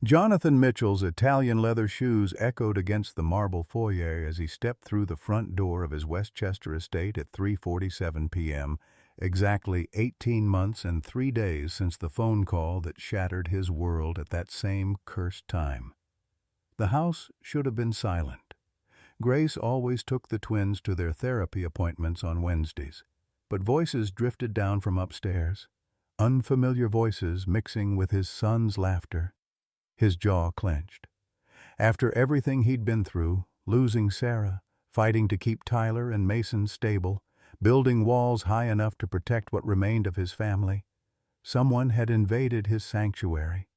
Jonathan Mitchell's Italian leather shoes echoed against the marble foyer as he stepped through the front door of his Westchester estate at 3:47 p.m., exactly 18 months and 3 days since the phone call that shattered his world at that same cursed time. The house should have been silent. Grace always took the twins to their therapy appointments on Wednesdays, but voices drifted down from upstairs, unfamiliar voices mixing with his son's laughter. His jaw clenched. After everything he'd been through, losing Sarah, fighting to keep Tyler and Mason stable, building walls high enough to protect what remained of his family, someone had invaded his sanctuary.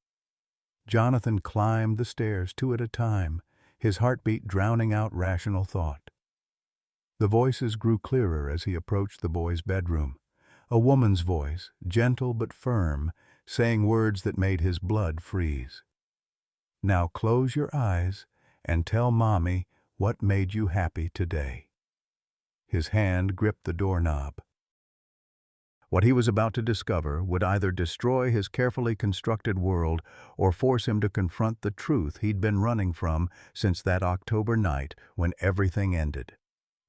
Jonathan climbed the stairs 2 at a time, his heartbeat drowning out rational thought. The voices grew clearer as he approached the boy's bedroom. A woman's voice, gentle but firm, saying words that made his blood freeze. "Now close your eyes and tell Mommy what made you happy today." His hand gripped the doorknob. What he was about to discover would either destroy his carefully constructed world or force him to confront the truth he'd been running from since that October night when everything ended.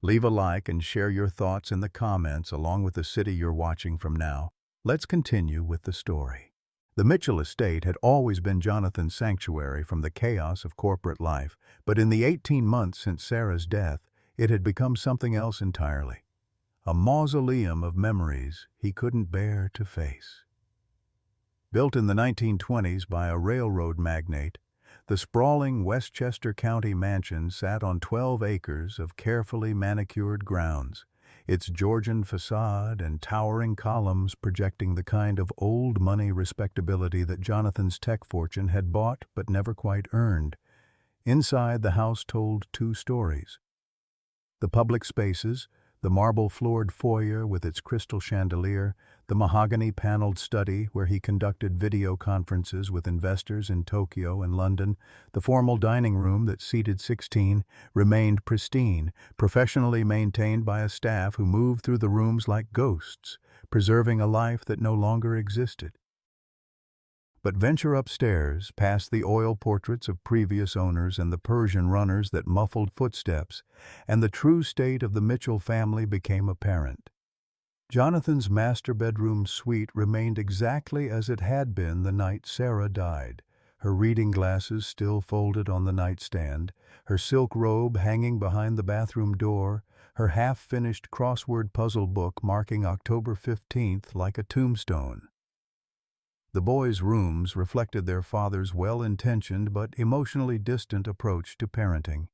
Leave a like and share your thoughts in the comments along with the city you're watching from now. Let's continue with the story. The Mitchell estate had always been Jonathan's sanctuary from the chaos of corporate life, but in the 18 months since Sarah's death, it had become something else entirely. A mausoleum of memories he couldn't bear to face. Built in the 1920s by a railroad magnate, the sprawling Westchester County mansion sat on 12 acres of carefully manicured grounds, its Georgian facade and towering columns projecting the kind of old-money respectability that Jonathan's tech fortune had bought but never quite earned. Inside, the house told 2 stories. The public spaces, the marble-floored foyer with its crystal chandelier, the mahogany-paneled study where he conducted video conferences with investors in Tokyo and London, the formal dining room that seated 16, remained pristine, professionally maintained by a staff who moved through the rooms like ghosts, preserving a life that no longer existed. But venture upstairs, past the oil portraits of previous owners and the Persian runners that muffled footsteps, and the true state of the Mitchell family became apparent. Jonathan's master bedroom suite remained exactly as it had been the night Sarah died, her reading glasses still folded on the nightstand, her silk robe hanging behind the bathroom door, her half-finished crossword puzzle book marking October 15th like a tombstone. The boys' rooms reflected their father's well-intentioned but emotionally distant approach to parenting.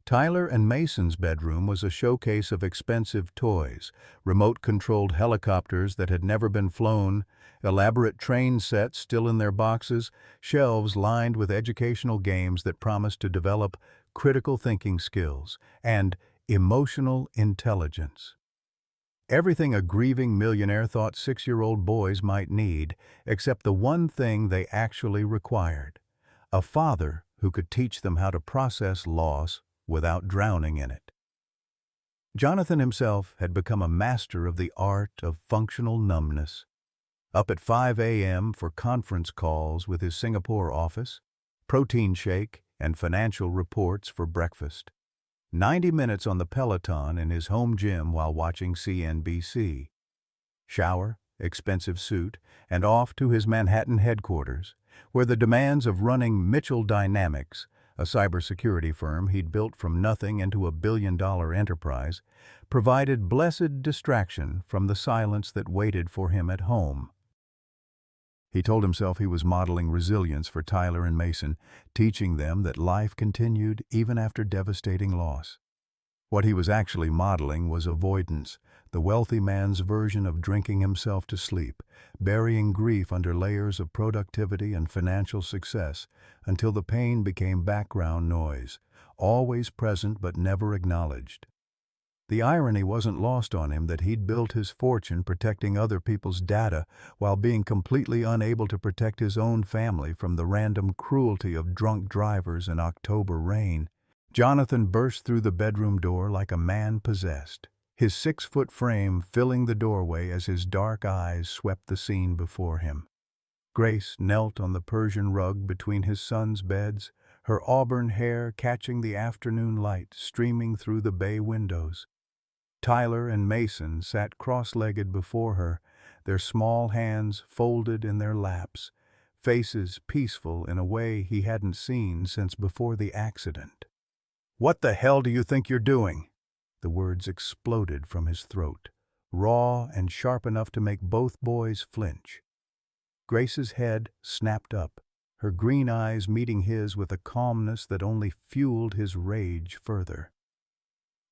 Tyler and Mason's bedroom was a showcase of expensive toys, remote-controlled helicopters that had never been flown, elaborate train sets still in their boxes, shelves lined with educational games that promised to develop critical thinking skills and emotional intelligence. Everything a grieving millionaire thought 6-year-old boys might need, except the one thing they actually required: a father who could teach them how to process loss without drowning in it. Jonathan himself had become a master of the art of functional numbness. Up at 5 a.m. for conference calls with his Singapore office, protein shake and financial reports for breakfast. 90 minutes on the Peloton in his home gym while watching CNBC. Shower, expensive suit, and off to his Manhattan headquarters, where the demands of running Mitchell Dynamics, a cybersecurity firm he'd built from nothing into a billion-dollar enterprise, provided blessed distraction from the silence that waited for him at home. He told himself he was modeling resilience for Tyler and Mason, teaching them that life continued even after devastating loss. What he was actually modeling was avoidance, the wealthy man's version of drinking himself to sleep, burying grief under layers of productivity and financial success until the pain became background noise, always present but never acknowledged. The irony wasn't lost on him that he'd built his fortune protecting other people's data while being completely unable to protect his own family from the random cruelty of drunk drivers in October rain. Jonathan burst through the bedroom door like a man possessed, his 6-foot frame filling the doorway as his dark eyes swept the scene before him. Grace knelt on the Persian rug between his sons' beds, her auburn hair catching the afternoon light streaming through the bay windows. Tyler and Mason sat cross-legged before her, their small hands folded in their laps, faces peaceful in a way he hadn't seen since before the accident. "What the hell do you think you're doing?" The words exploded from his throat, raw and sharp enough to make both boys flinch. Grace's head snapped up, her green eyes meeting his with a calmness that only fueled his rage further.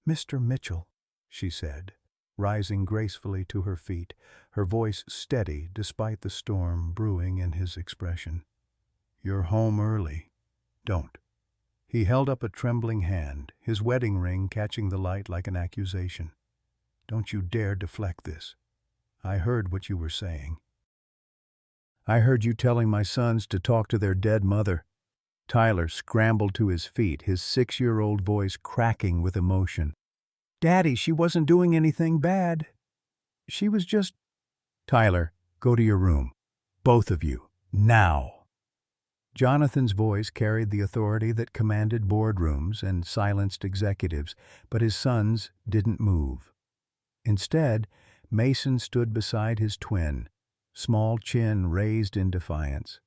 "Mr. Mitchell," she said, rising gracefully to her feet, her voice steady despite the storm brewing in his expression. "You're home early. Don't." He held up a trembling hand, his wedding ring catching the light like an accusation. "Don't you dare deflect this. I heard what you were saying. I heard you telling my sons to talk to their dead mother." Tyler scrambled to his feet, his 6-year-old voice cracking with emotion. "Daddy, she wasn't doing anything bad. She was just—" "Tyler, go to your room. Both of you. Now." Jonathan's voice carried the authority that commanded boardrooms and silenced executives, but his sons didn't move. Instead, Mason stood beside his twin, small chin raised in defiance.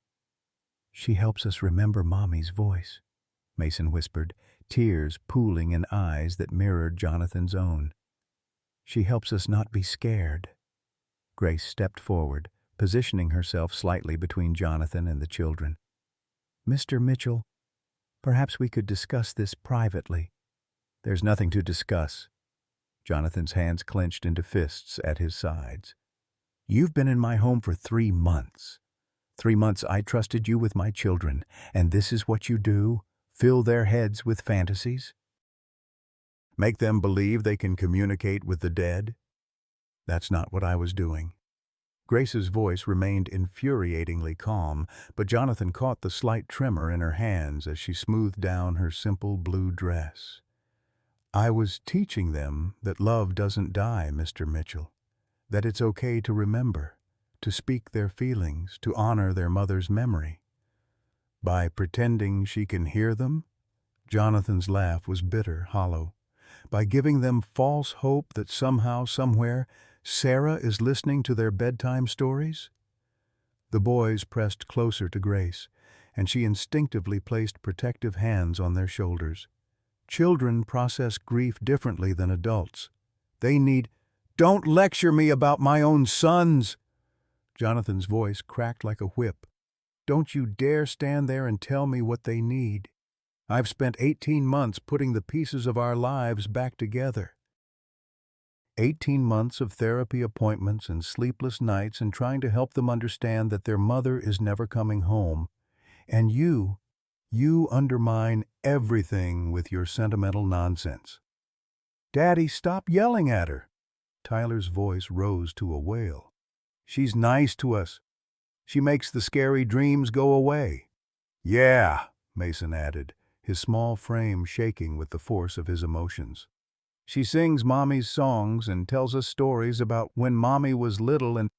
"She helps us remember Mommy's voice," Mason whispered, tears pooling in eyes that mirrored Jonathan's own. "She helps us not be scared." Grace stepped forward, positioning herself slightly between Jonathan and the children. "Mr. Mitchell, perhaps we could discuss this privately." "There's nothing to discuss." Jonathan's hands clenched into fists at his sides. "You've been in my home for 3 months. 3 months I trusted you with my children, and this is what you do? Fill their heads with fantasies? Make them believe they can communicate with the dead? That's not what I was doing." Grace's voice remained infuriatingly calm, but Jonathan caught the slight tremor in her hands as she smoothed down her simple blue dress. "I was teaching them that love doesn't die, Mr. Mitchell. That it's okay to remember, to speak their feelings, to honor their mother's memory." "By pretending she can hear them?" Jonathan's laugh was bitter, hollow. "By giving them false hope that somehow, somewhere, Sarah is listening to their bedtime stories?" The boys pressed closer to Grace, and she instinctively placed protective hands on their shoulders. "Children process grief differently than adults. They need—" "Don't lecture me about my own sons!" Jonathan's voice cracked like a whip. "Don't you dare stand there and tell me what they need. I've spent 18 months putting the pieces of our lives back together. 18 months of therapy appointments and sleepless nights and trying to help them understand that their mother is never coming home. And you undermine everything with your sentimental nonsense." "Daddy, stop yelling at her." Tyler's voice rose to a wail. "She's nice to us. She makes the scary dreams go away." "Yeah," Mason added, his small frame shaking with the force of his emotions. "She sings Mommy's songs and tells us stories about when Mommy was little and—"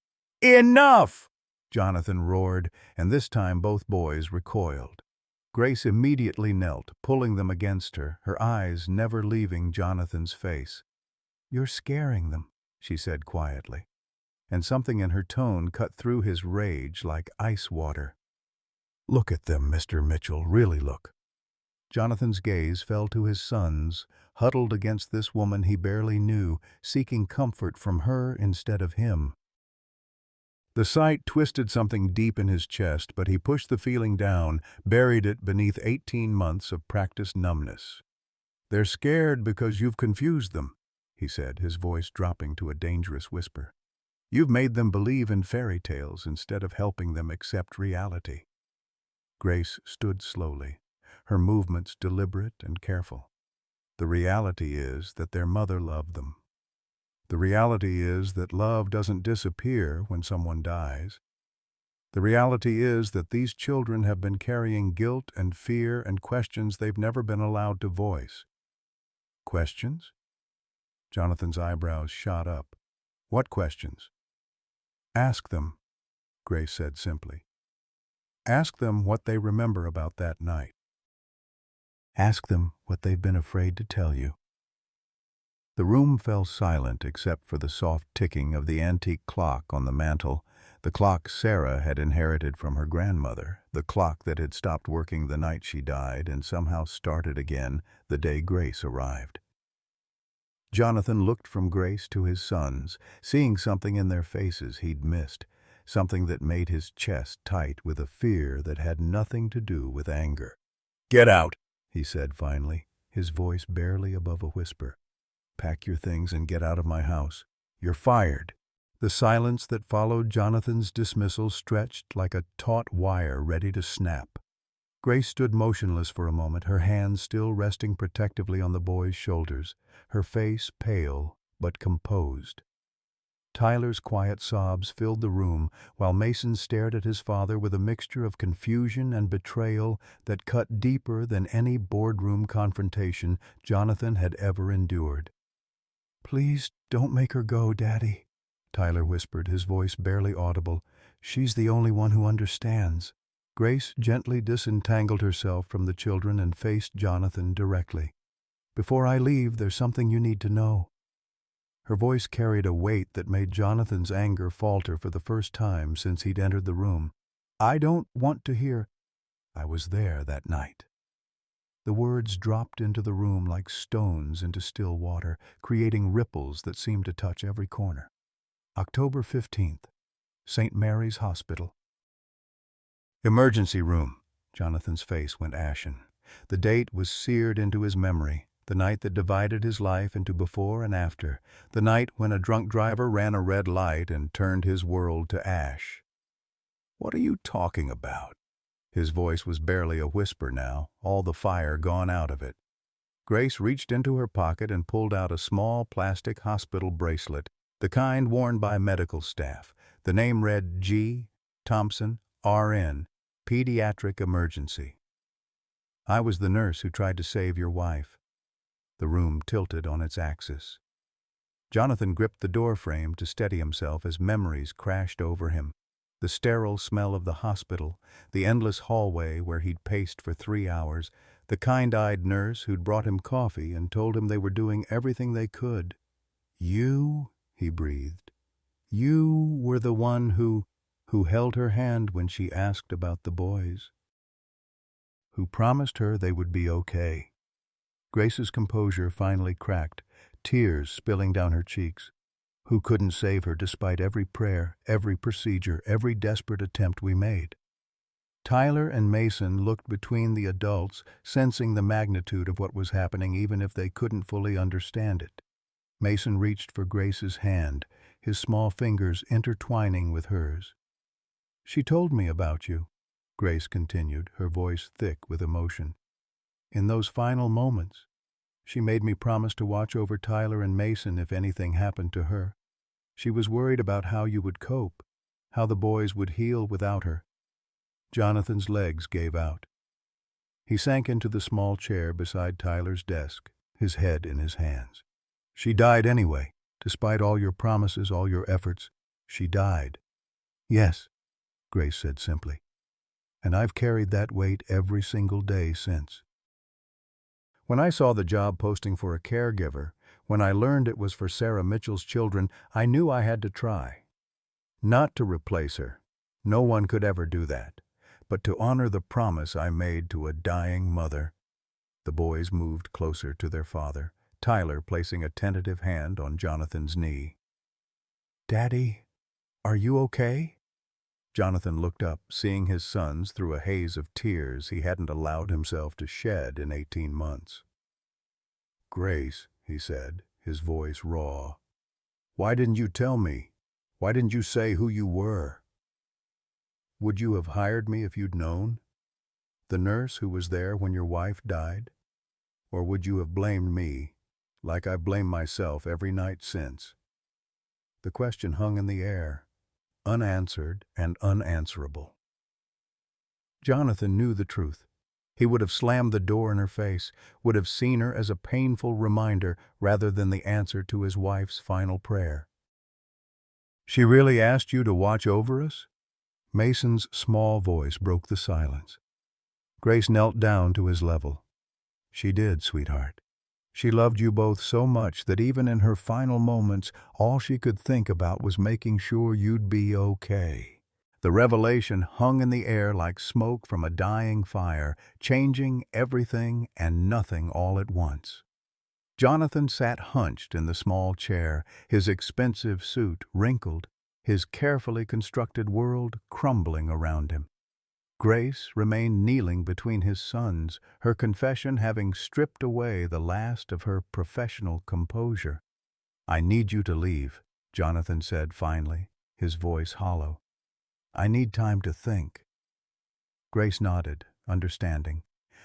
"Enough!" Jonathan roared, and this time both boys recoiled. Grace immediately knelt, pulling them against her, her eyes never leaving Jonathan's face. "You're scaring them," she said quietly, and something in her tone cut through his rage like ice water. "Look at them, Mr. Mitchell, really look." Jonathan's gaze fell to his sons, huddled against this woman he barely knew, seeking comfort from her instead of him. The sight twisted something deep in his chest, but he pushed the feeling down, buried it beneath 18 months of practiced numbness. "They're scared because you've confused them," he said, his voice dropping to a dangerous whisper. "You've made them believe in fairy tales instead of helping them accept reality." Grace stood slowly, her movements deliberate and careful. "The reality is that their mother loved them. The reality is that love doesn't disappear when someone dies. The reality is that these children have been carrying guilt and fear and questions they've never been allowed to voice." "Questions?" Jonathan's eyebrows shot up. "What questions?" "Ask them," Grace said simply. Ask them what they remember about that night. Ask them what they've been afraid to tell you. The room fell silent except for the soft ticking of the antique clock on the mantel, the clock Sarah had inherited from her grandmother, the clock that had stopped working the night she died and somehow started again the day Grace arrived. Jonathan looked from Grace to his sons, seeing something in their faces he'd missed, something that made his chest tight with a fear that had nothing to do with anger. "Get out," he said finally, his voice barely above a whisper. "Pack your things and get out of my house. You're fired." The silence that followed Jonathan's dismissal stretched like a taut wire ready to snap. Grace stood motionless for a moment, her hands still resting protectively on the boy's shoulders, her face pale but composed. Tyler's quiet sobs filled the room, while Mason stared at his father with a mixture of confusion and betrayal that cut deeper than any boardroom confrontation Jonathan had ever endured. "Please don't make her go, Daddy," Tyler whispered, his voice barely audible. "She's the only one who understands." Grace gently disentangled herself from the children and faced Jonathan directly. "Before I leave, there's something you need to know." Her voice carried a weight that made Jonathan's anger falter for the first time since he'd entered the room. "I don't want to hear." "I was there that night." The words dropped into the room like stones into still water, creating ripples that seemed to touch every corner. October 15th, St. Mary's Hospital. "Emergency room." Jonathan's face went ashen. The date was seared into his memory, the night that divided his life into before and after, the night when a drunk driver ran a red light and turned his world to ash. "What are you talking about?" His voice was barely a whisper now, all the fire gone out of it. Grace reached into her pocket and pulled out a small plastic hospital bracelet, the kind worn by medical staff. The name read G. Thompson, RN, Pediatric Emergency. "I was the nurse who tried to save your wife." The room tilted on its axis. Jonathan gripped the doorframe to steady himself as memories crashed over him. The sterile smell of the hospital, the endless hallway where he'd paced for 3 hours, the kind-eyed nurse who'd brought him coffee and told him they were doing everything they could. "You," he breathed. "You were the one who held her hand when she asked about the boys. Who promised her they would be okay." Grace's composure finally cracked, tears spilling down her cheeks. "Who couldn't save her despite every prayer, every procedure, every desperate attempt we made." Tyler and Mason looked between the adults, sensing the magnitude of what was happening even if they couldn't fully understand it. Mason reached for Grace's hand, his small fingers intertwining with hers. "She told me about you," Grace continued, her voice thick with emotion. "In those final moments, she made me promise to watch over Tyler and Mason if anything happened to her. She was worried about how you would cope, how the boys would heal without her." Jonathan's legs gave out. He sank into the small chair beside Tyler's desk, his head in his hands. "She died anyway, despite all your promises, all your efforts. She died." "Yes," Grace said simply. "And I've carried that weight every single day since." When I saw the job posting for a caregiver, when I learned it was for Sarah Mitchell's children, I knew I had to try. Not to replace her. No one could ever do that. But to honor the promise I made to a dying mother. The boys moved closer to their father, Tyler placing a tentative hand on Jonathan's knee. "Daddy, are you okay?" Jonathan looked up, seeing his sons through a haze of tears he hadn't allowed himself to shed in 18 months. "Grace," he said, his voice raw. "Why didn't you tell me? Why didn't you say who you were? Would you have hired me if you'd known? The nurse who was there when your wife died? Or would you have blamed me, like I blame myself every night since?" The question hung in the air, unanswered and unanswerable. Jonathan knew the truth. He would have slammed the door in her face, would have seen her as a painful reminder rather than the answer to his wife's final prayer. "She really asked you to watch over us?" Mason's small voice broke the silence. Grace knelt down to his level. She did, sweetheart. She loved you both so much that even in her final moments, all she could think about was making sure you'd be okay. The revelation hung in the air like smoke from a dying fire, changing everything and nothing all at once. Jonathan sat hunched in the small chair, his expensive suit wrinkled, his carefully constructed world crumbling around him. Grace remained kneeling between his sons, her confession having stripped away the last of her professional composure. "I need you to leave," Jonathan said finally, his voice hollow. "I need time to think." Grace nodded, understanding.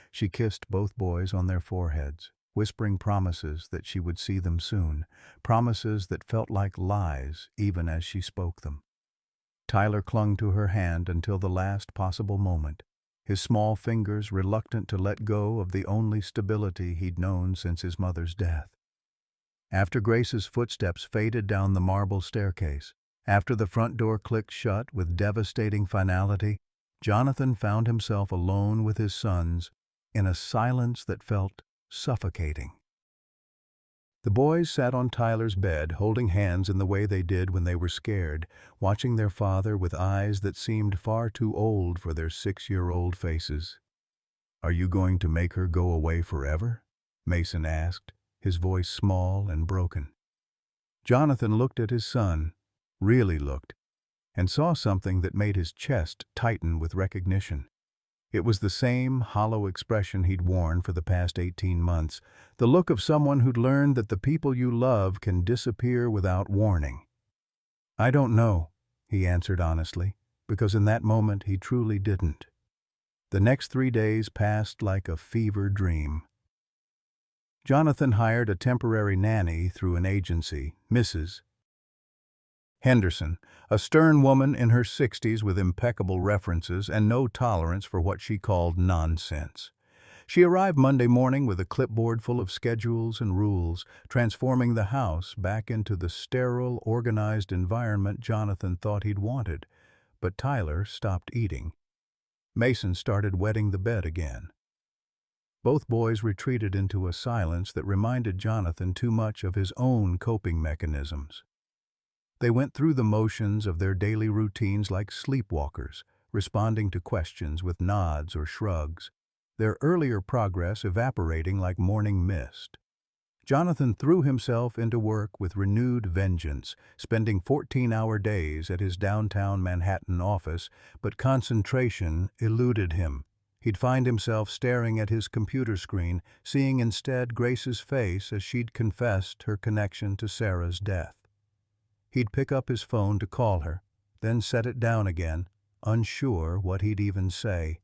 She kissed both boys on their foreheads, whispering promises that she would see them soon, promises that felt like lies even as she spoke them. Tyler clung to her hand until the last possible moment, his small fingers reluctant to let go of the only stability he'd known since his mother's death. After Grace's footsteps faded down the marble staircase, after the front door clicked shut with devastating finality, Jonathan found himself alone with his sons in a silence that felt suffocating. The boys sat on Tyler's bed, holding hands in the way they did when they were scared, watching their father with eyes that seemed far too old for their 6-year-old faces. "Are you going to make her go away forever?" Mason asked, his voice small and broken. Jonathan looked at his son, really looked, and saw something that made his chest tighten with recognition. It was the same hollow expression he'd worn for the past 18 months, the look of someone who'd learned that the people you love can disappear without warning. "I don't know," he answered honestly, because in that moment he truly didn't. The next 3 days passed like a fever dream. Jonathan hired a temporary nanny through an agency, Mrs. Henderson, a stern woman in her 60s with impeccable references and no tolerance for what she called nonsense. She arrived Monday morning with a clipboard full of schedules and rules, transforming the house back into the sterile, organized environment Jonathan thought he'd wanted. But Tyler stopped eating. Mason started wetting the bed again. Both boys retreated into a silence that reminded Jonathan too much of his own coping mechanisms. They went through the motions of their daily routines like sleepwalkers, responding to questions with nods or shrugs, their earlier progress evaporating like morning mist. Jonathan threw himself into work with renewed vengeance, spending 14-hour days at his downtown Manhattan office, but concentration eluded him. He'd find himself staring at his computer screen, seeing instead Grace's face as she'd confessed her connection to Sarah's death. He'd pick up his phone to call her, then set it down again, unsure what he'd even say.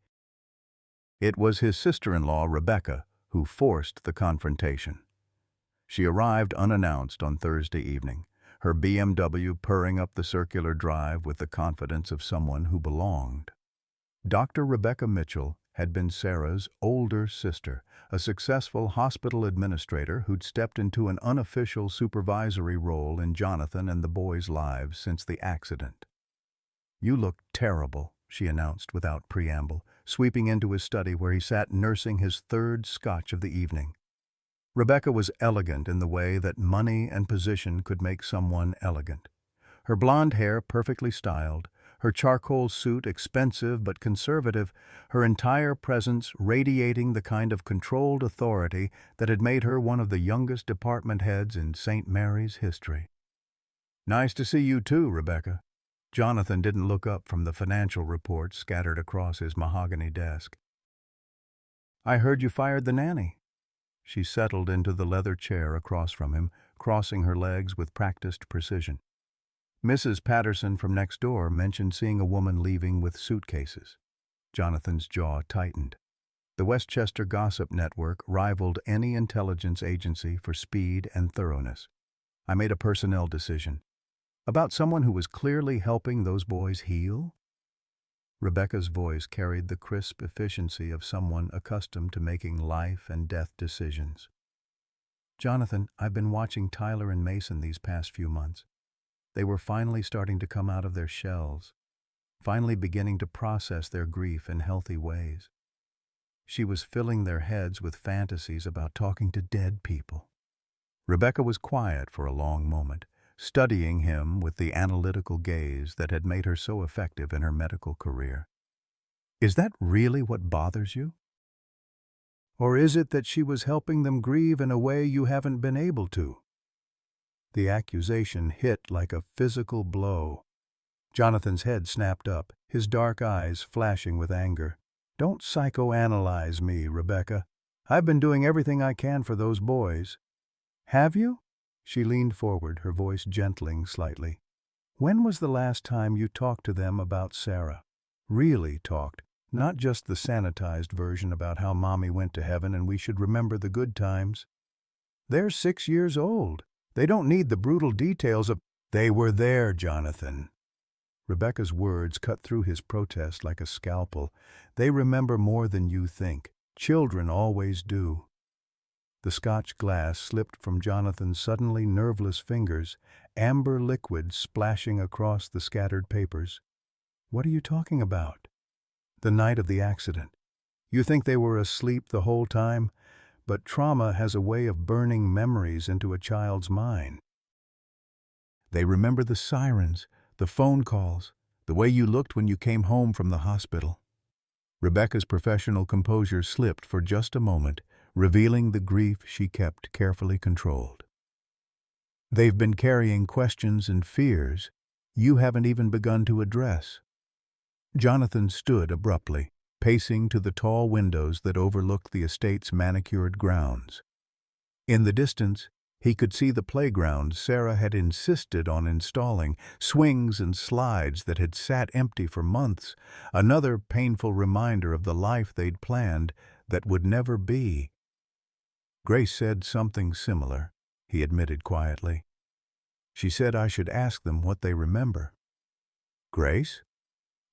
It was his sister-in-law, Rebecca, who forced the confrontation. She arrived unannounced on Thursday evening, her BMW purring up the circular drive with the confidence of someone who belonged. Dr. Rebecca Mitchell had been Sarah's older sister, a successful hospital administrator who'd stepped into an unofficial supervisory role in Jonathan and the boys' lives since the accident. "You look terrible," she announced without preamble, sweeping into his study where he sat nursing his third scotch of the evening. Rebecca was elegant in the way that money and position could make someone elegant. Her blonde hair perfectly styled, her charcoal suit expensive but conservative, her entire presence radiating the kind of controlled authority that had made her one of the youngest department heads in St. Mary's history. "Nice to see you too, Rebecca." Jonathan didn't look up from the financial reports scattered across his mahogany desk. "I heard you fired the nanny." She settled into the leather chair across from him, crossing her legs with practiced precision. "Mrs. Patterson from next door mentioned seeing a woman leaving with suitcases." Jonathan's jaw tightened. The Westchester Gossip Network rivaled any intelligence agency for speed and thoroughness. "I made a personnel decision. About someone who was clearly helping those boys heal?" Rebecca's voice carried the crisp efficiency of someone accustomed to making life and death decisions. "Jonathan, I've been watching Tyler and Mason these past few months. They were finally starting to come out of their shells. finally beginning to process their grief in healthy ways. She was filling their heads with fantasies about talking to dead people. Rebecca was quiet for a long moment, studying him with the analytical gaze that had made her so effective in her medical career. Is that really what bothers you? Or is it that she was helping them grieve in a way you haven't been able to? The accusation hit like a physical blow. Jonathan's head snapped up, his dark eyes flashing with anger. Don't psychoanalyze me, Rebecca. I've been doing everything I can for those boys. Have you? She leaned forward, her voice gentling slightly. When was the last time you talked to them about Sarah? Really talked, not just the sanitized version about how Mommy went to heaven and we should remember the good times. They're 6 years old. They don't need the brutal details of— They were there, Jonathan. Rebecca's words cut through his protest like a scalpel. They remember more than you think. Children always do. The Scotch glass slipped from Jonathan's suddenly nerveless fingers, amber liquid splashing across the scattered papers. What are you talking about? The night of the accident. You think they were asleep the whole time? But trauma has a way of burning memories into a child's mind. They remember the sirens, the phone calls, the way you looked when you came home from the hospital. Rebecca's professional composure slipped for just a moment, revealing the grief she kept carefully controlled. They've been carrying questions and fears you haven't even begun to address. Jonathan stood abruptly, pacing to the tall windows that overlooked the estate's manicured grounds. In the distance, he could see the playground Sarah had insisted on installing, swings and slides that had sat empty for months, another painful reminder of the life they'd planned that would never be. Grace said something similar, he admitted quietly. She said I should ask them what they remember. Grace?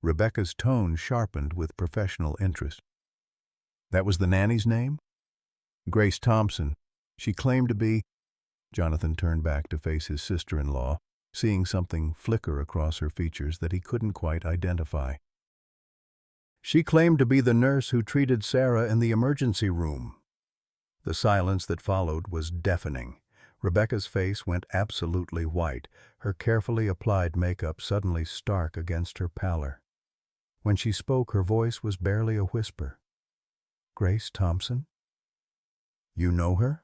Rebecca's tone sharpened with professional interest. That was the nanny's name? Grace Thompson. She claimed to be— Jonathan turned back to face his sister-in-law, seeing something flicker across her features that he couldn't quite identify. She claimed to be the nurse who treated Sarah in the emergency room. The silence that followed was deafening. Rebecca's face went absolutely white, her carefully applied makeup suddenly stark against her pallor. When she spoke, her voice was barely a whisper. Grace Thompson? You know her?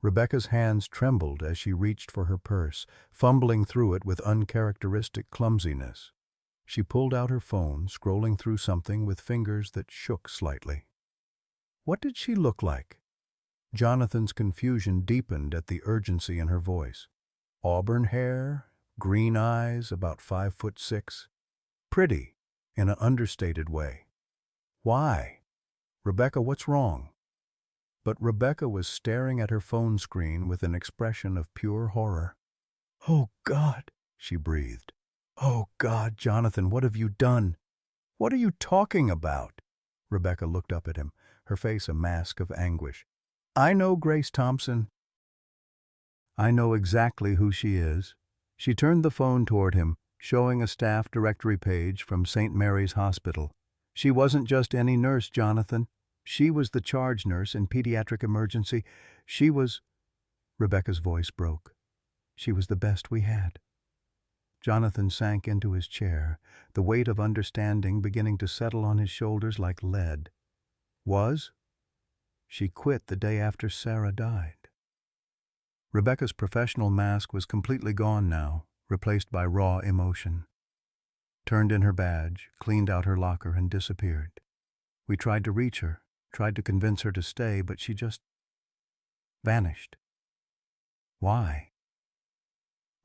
Rebecca's hands trembled as she reached for her purse, fumbling through it with uncharacteristic clumsiness. She pulled out her phone, scrolling through something with fingers that shook slightly. What did she look like? Jonathan's confusion deepened at the urgency in her voice. Auburn hair, green eyes, about 5'6". Pretty, in an understated way. Why? Rebecca, what's wrong? But Rebecca was staring at her phone screen with an expression of pure horror. Oh, God, she breathed. Oh, God, Jonathan, what have you done? What are you talking about? Rebecca looked up at him, her face a mask of anguish. I know Grace Thompson. I know exactly who she is. She turned the phone toward him, showing a staff directory page from St. Mary's Hospital. She wasn't just any nurse, Jonathan. She was the charge nurse in pediatric emergency. She was— Rebecca's voice broke. She was the best we had. Jonathan sank into his chair, the weight of understanding beginning to settle on his shoulders like lead. Was? She quit the day after Sarah died. Rebecca's professional mask was completely gone now, replaced by raw emotion. Turned in her badge, cleaned out her locker, and disappeared. We tried to reach her, tried to convince her to stay, but she just vanished. Why?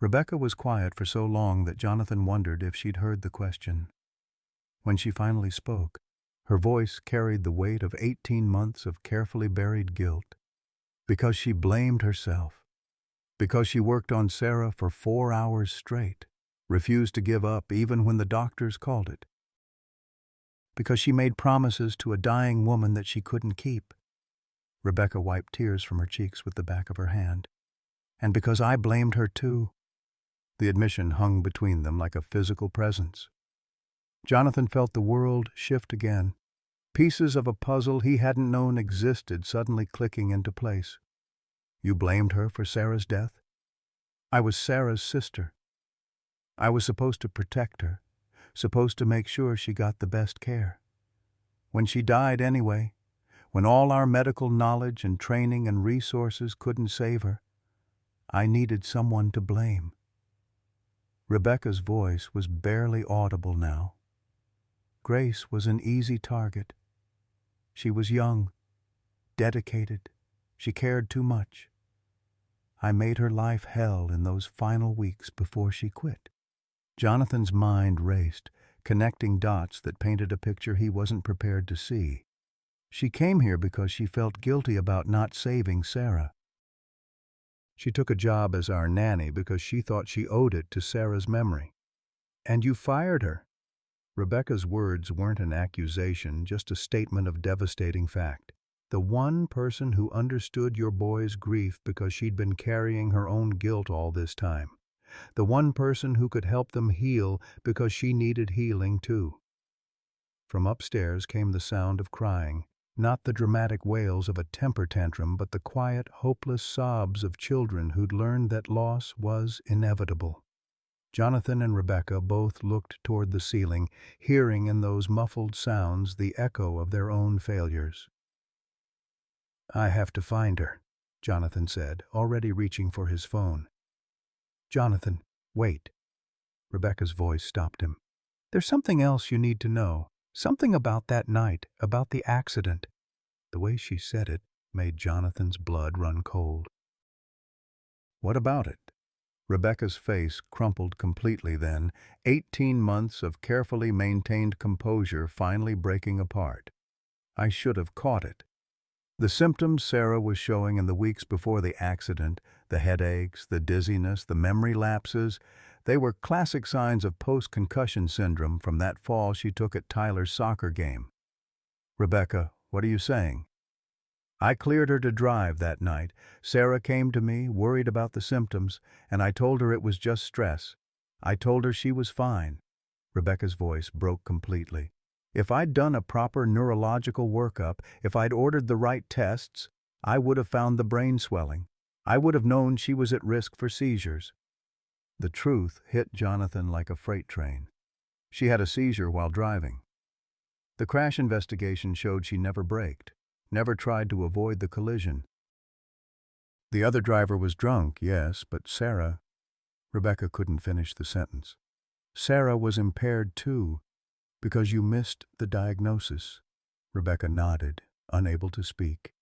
Rebecca was quiet for so long that Jonathan wondered if she'd heard the question. When she finally spoke, her voice carried the weight of 18 months of carefully buried guilt. Because she blamed herself. Because she worked on Sarah for 4 hours straight, refused to give up even when the doctors called it. Because she made promises to a dying woman that she couldn't keep. Rebecca wiped tears from her cheeks with the back of her hand. And because I blamed her too. The admission hung between them like a physical presence. Jonathan felt the world shift again. Pieces of a puzzle he hadn't known existed suddenly clicking into place. You blamed her for Sarah's death? I was Sarah's sister. I was supposed to protect her, supposed to make sure she got the best care. When she died anyway, when all our medical knowledge and training and resources couldn't save her, I needed someone to blame. Rebecca's voice was barely audible now. Grace was an easy target. She was young, dedicated. She cared too much. I made her life hell in those final weeks before she quit. Jonathan's mind raced, connecting dots that painted a picture he wasn't prepared to see. She came here because she felt guilty about not saving Sarah. She took a job as our nanny because she thought she owed it to Sarah's memory. And you fired her. Rebecca's words weren't an accusation, just a statement of devastating fact. The one person who understood your boy's grief because she'd been carrying her own guilt all this time. The one person who could help them heal because she needed healing too. From upstairs came the sound of crying, not the dramatic wails of a temper tantrum, but the quiet, hopeless sobs of children who'd learned that loss was inevitable. Jonathan and Rebecca both looked toward the ceiling, hearing in those muffled sounds the echo of their own failures. I have to find her, Jonathan said, already reaching for his phone. Jonathan, wait. Rebecca's voice stopped him. There's something else you need to know. Something about that night, about the accident. The way she said it made Jonathan's blood run cold. What about it? Rebecca's face crumpled completely then, 18 months of carefully maintained composure finally breaking apart. I should have caught it. The symptoms Sarah was showing in the weeks before the accident, the headaches, the dizziness, the memory lapses, they were classic signs of post-concussion syndrome from that fall she took at Tyler's soccer game. Rebecca, what are you saying? I cleared her to drive that night. Sarah came to me, worried about the symptoms, and I told her it was just stress. I told her she was fine. Rebecca's voice broke completely. If I'd done a proper neurological workup, if I'd ordered the right tests, I would have found the brain swelling. I would have known she was at risk for seizures. The truth hit Jonathan like a freight train. She had a seizure while driving. The crash investigation showed she never braked, never tried to avoid the collision. The other driver was drunk, yes, but Sarah... Rebecca couldn't finish the sentence. Sarah was impaired too, because you missed the diagnosis. Rebecca nodded, unable to speak.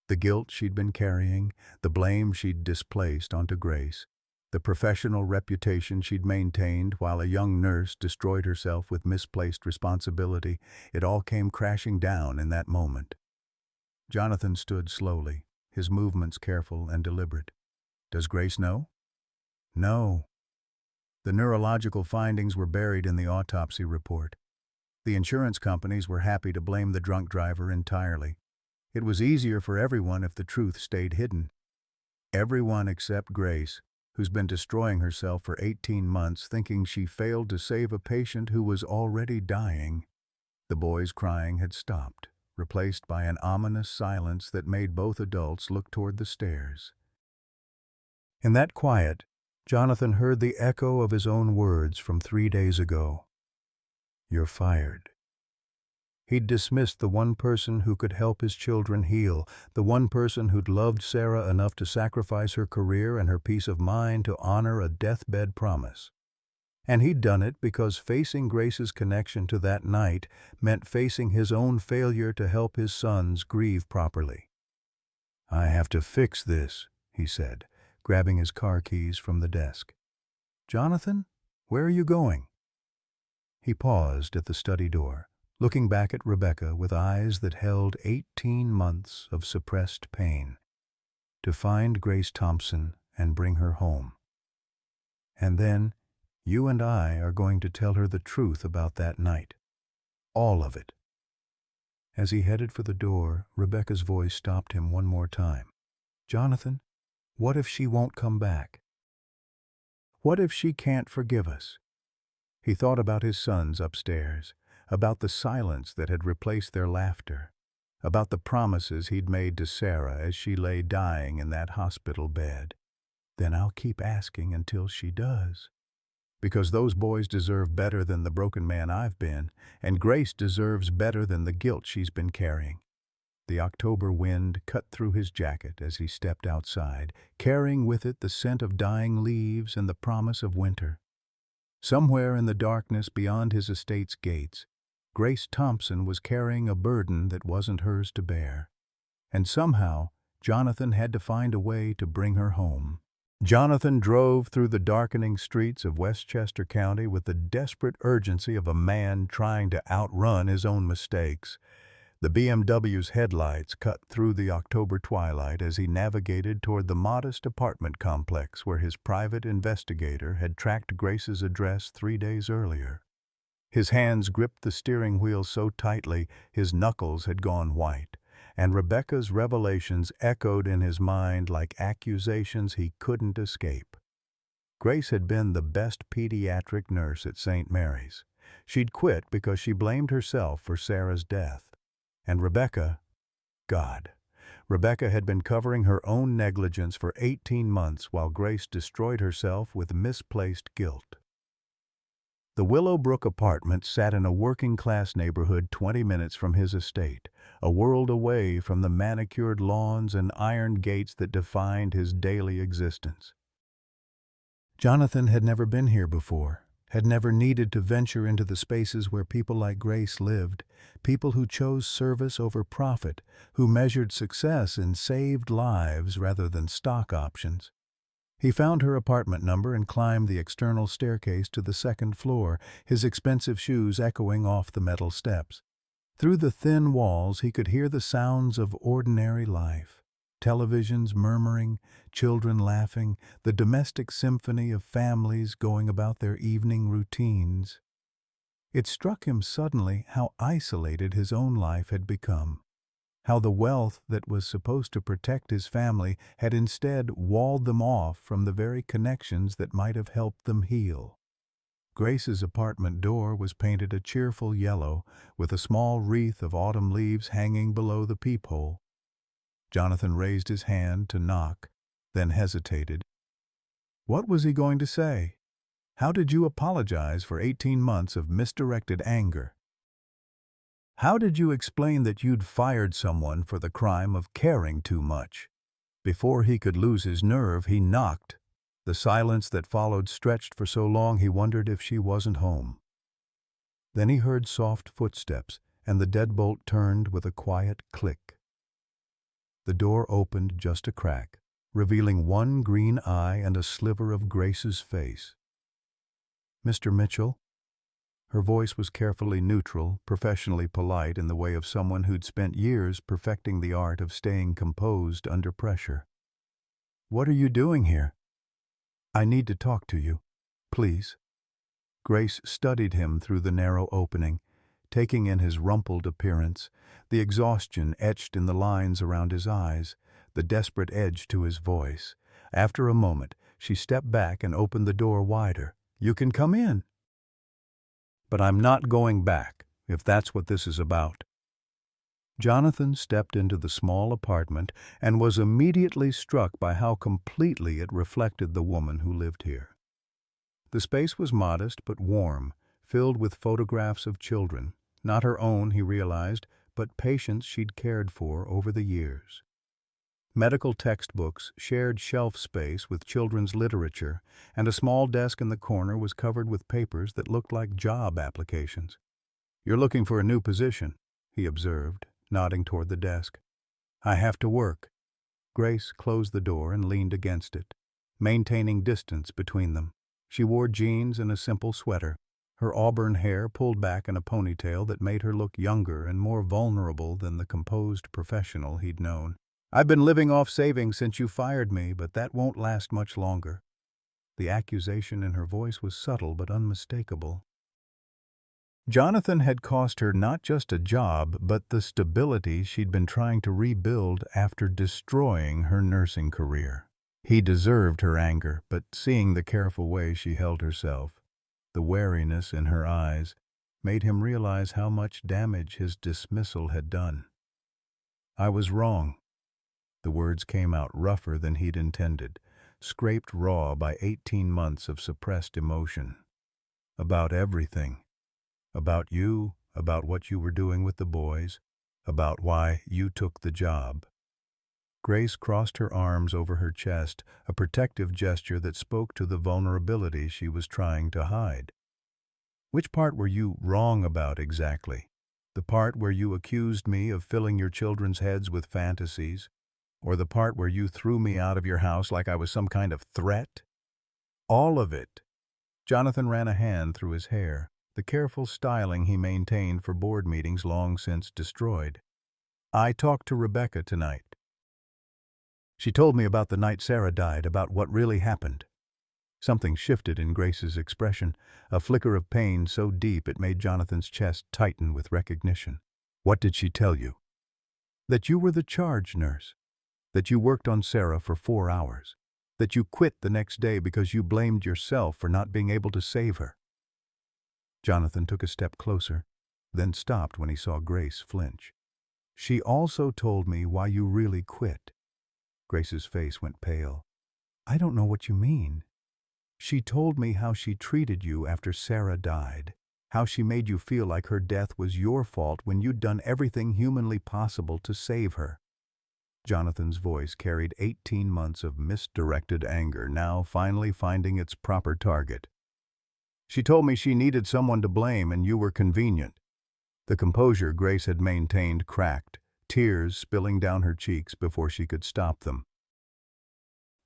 The guilt she'd been carrying, the blame she'd displaced onto Grace, the professional reputation she'd maintained while a young nurse destroyed herself with misplaced responsibility, it all came crashing down in that moment. Jonathan stood slowly, his movements careful and deliberate. Does Grace know? No. The neurological findings were buried in the autopsy report. The insurance companies were happy to blame the drunk driver entirely. It was easier for everyone if the truth stayed hidden. Everyone except Grace, who's been destroying herself for 18 months thinking she failed to save a patient who was already dying. The boys' crying had stopped, replaced by an ominous silence that made both adults look toward the stairs. In that quiet, Jonathan heard the echo of his own words from 3 days ago. You're fired. He'd dismissed the one person who could help his children heal, the one person who'd loved Sarah enough to sacrifice her career and her peace of mind to honor a deathbed promise. And he'd done it because facing Grace's connection to that night meant facing his own failure to help his sons grieve properly. I have to fix this, he said, grabbing his car keys from the desk. Jonathan, where are you going? He paused at the study door, looking back at Rebecca with eyes that held 18 months of suppressed pain. To find Grace Thompson and bring her home. And then, you and I are going to tell her the truth about that night. All of it. As he headed for the door, Rebecca's voice stopped him one more time. Jonathan, what if she won't come back? What if she can't forgive us? He thought about his sons upstairs, about the silence that had replaced their laughter, about the promises he'd made to Sarah as she lay dying in that hospital bed. Then I'll keep asking until she does. Because those boys deserve better than the broken man I've been, and Grace deserves better than the guilt she's been carrying. The October wind cut through his jacket as he stepped outside, carrying with it the scent of dying leaves and the promise of winter. Somewhere in the darkness beyond his estate's gates, Grace Thompson was carrying a burden that wasn't hers to bear. And somehow, Jonathan had to find a way to bring her home. Jonathan drove through the darkening streets of Westchester County with the desperate urgency of a man trying to outrun his own mistakes. The BMW's headlights cut through the October twilight as he navigated toward the modest apartment complex where his private investigator had tracked Grace's address 3 days earlier. His hands gripped the steering wheel so tightly his knuckles had gone white, and Rebecca's revelations echoed in his mind like accusations he couldn't escape. Grace had been the best pediatric nurse at St. Mary's. She'd quit because she blamed herself for Sarah's death. And Rebecca had been covering her own negligence for 18 months while Grace destroyed herself with misplaced guilt. The Willowbrook apartment sat in a working-class neighborhood 20 minutes from his estate, a world away from the manicured lawns and iron gates that defined his daily existence. Jonathan had never been here before, had never needed to venture into the spaces where people like Grace lived, people who chose service over profit, who measured success in saved lives rather than stock options. He found her apartment number and climbed the external staircase to the second floor, his expensive shoes echoing off the metal steps. Through the thin walls he could hear the sounds of ordinary life. Televisions murmuring, children laughing, the domestic symphony of families going about their evening routines. It struck him suddenly how isolated his own life had become, how the wealth that was supposed to protect his family had instead walled them off from the very connections that might have helped them heal. Grace's apartment door was painted a cheerful yellow, with a small wreath of autumn leaves hanging below the peephole. Jonathan raised his hand to knock, then hesitated. What was he going to say? How did you apologize for 18 months of misdirected anger? How did you explain that you'd fired someone for the crime of caring too much? Before he could lose his nerve, he knocked. The silence that followed stretched for so long he wondered if she wasn't home. Then he heard soft footsteps, and the deadbolt turned with a quiet click. The door opened just a crack, revealing one green eye and a sliver of Grace's face. Mr. Mitchell? Her voice was carefully neutral, professionally polite in the way of someone who'd spent years perfecting the art of staying composed under pressure. What are you doing here? I need to talk to you, please. Grace studied him through the narrow opening, taking in his rumpled appearance, the exhaustion etched in the lines around his eyes, the desperate edge to his voice. After a moment, she stepped back and opened the door wider. You can come in. But I'm not going back, if that's what this is about. Jonathan stepped into the small apartment and was immediately struck by how completely it reflected the woman who lived here. The space was modest but warm, filled with photographs of children, not her own, he realized, but patients she'd cared for over the years. Medical textbooks shared shelf space with children's literature, and a small desk in the corner was covered with papers that looked like job applications. You're looking for a new position, he observed, nodding toward the desk. I have to work. Grace closed the door and leaned against it, maintaining distance between them. She wore jeans and a simple sweater, her auburn hair pulled back in a ponytail that made her look younger and more vulnerable than the composed professional he'd known. I've been living off savings since you fired me, but that won't last much longer. The accusation in her voice was subtle but unmistakable. Jonathan had cost her not just a job, but the stability she'd been trying to rebuild after destroying her nursing career. He deserved her anger, but seeing the careful way she held herself, The wariness in her eyes made him realize how much damage his dismissal had done. "I was wrong." The words came out rougher than he'd intended, scraped raw by 18 months of suppressed emotion. "About everything. About you, about what you were doing with the boys, about why you took the job." Grace crossed her arms over her chest, a protective gesture that spoke to the vulnerability she was trying to hide. "Which part were you wrong about exactly? The part where you accused me of filling your children's heads with fantasies? Or the part where you threw me out of your house like I was some kind of threat?" "All of it." Jonathan ran a hand through his hair, the careful styling he maintained for board meetings long since destroyed. "I talked to Rebecca tonight. She told me about the night Sarah died, about what really happened." Something shifted in Grace's expression, a flicker of pain so deep it made Jonathan's chest tighten with recognition. "What did she tell you?" "That you were the charge nurse. That you worked on Sarah for 4 hours. That you quit the next day because you blamed yourself for not being able to save her." Jonathan took a step closer, then stopped when he saw Grace flinch. "She also told me why you really quit." Grace's face went pale. "I don't know what you mean." "She told me how she treated you after Sarah died, how she made you feel like her death was your fault when you'd done everything humanly possible to save her." Jonathan's voice carried 18 months of misdirected anger, now finally finding its proper target. "She told me she needed someone to blame and you were convenient." The composure Grace had maintained cracked, tears spilling down her cheeks before she could stop them.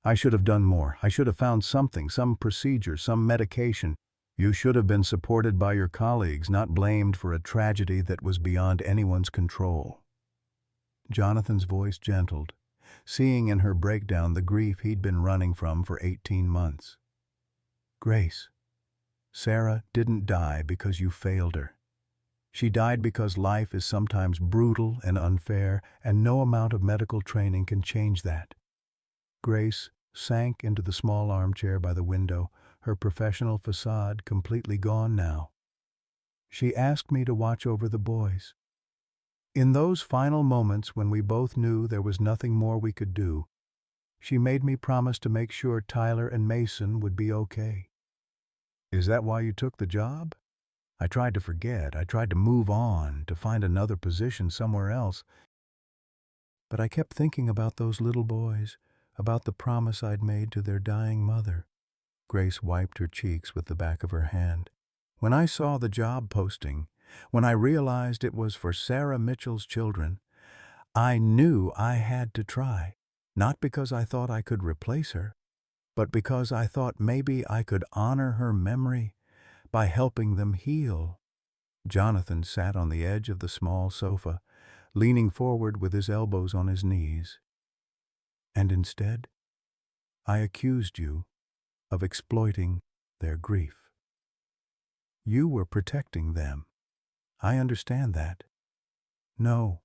"I should have done more. I should have found something, some procedure, some medication. You should have been supported by your colleagues, not blamed for a tragedy that was beyond anyone's control." Jonathan's voice gentled, seeing in her breakdown the grief he'd been running from for 18 months. "Grace, Sarah didn't die because you failed her. She died because life is sometimes brutal and unfair, and no amount of medical training can change that." Grace sank into the small armchair by the window, her professional facade completely gone now. "She asked me to watch over the boys. In those final moments when we both knew there was nothing more we could do, she made me promise to make sure Tyler and Mason would be okay." "Is that why you took the job?" "I tried to forget. I tried to move on, to find another position somewhere else. But I kept thinking about those little boys, about the promise I'd made to their dying mother." Grace wiped her cheeks with the back of her hand. "When I saw the job posting, when I realized it was for Sarah Mitchell's children, I knew I had to try. Not because I thought I could replace her, but because I thought maybe I could honor her memory by helping them heal." Jonathan sat on the edge of the small sofa, leaning forward with his elbows on his knees. "And instead, I accused you of exploiting their grief. You were protecting them. I understand that. No,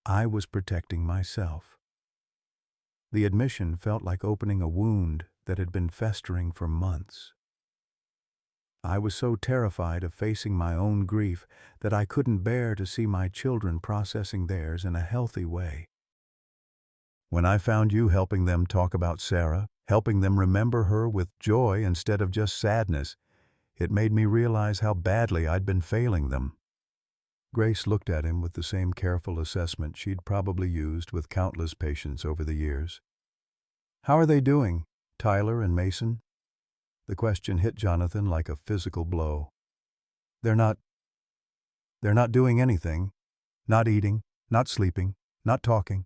I was protecting myself." The admission felt like opening a wound that had been festering for months. "I was so terrified of facing my own grief that I couldn't bear to see my children processing theirs in a healthy way. When I found you helping them talk about Sarah, helping them remember her with joy instead of just sadness, it made me realize how badly I'd been failing them." Grace looked at him with the same careful assessment she'd probably used with countless patients over the years. "How are they doing, Tyler and Mason?" The question hit Jonathan like a physical blow. They're not doing anything. Not eating, not sleeping, not talking.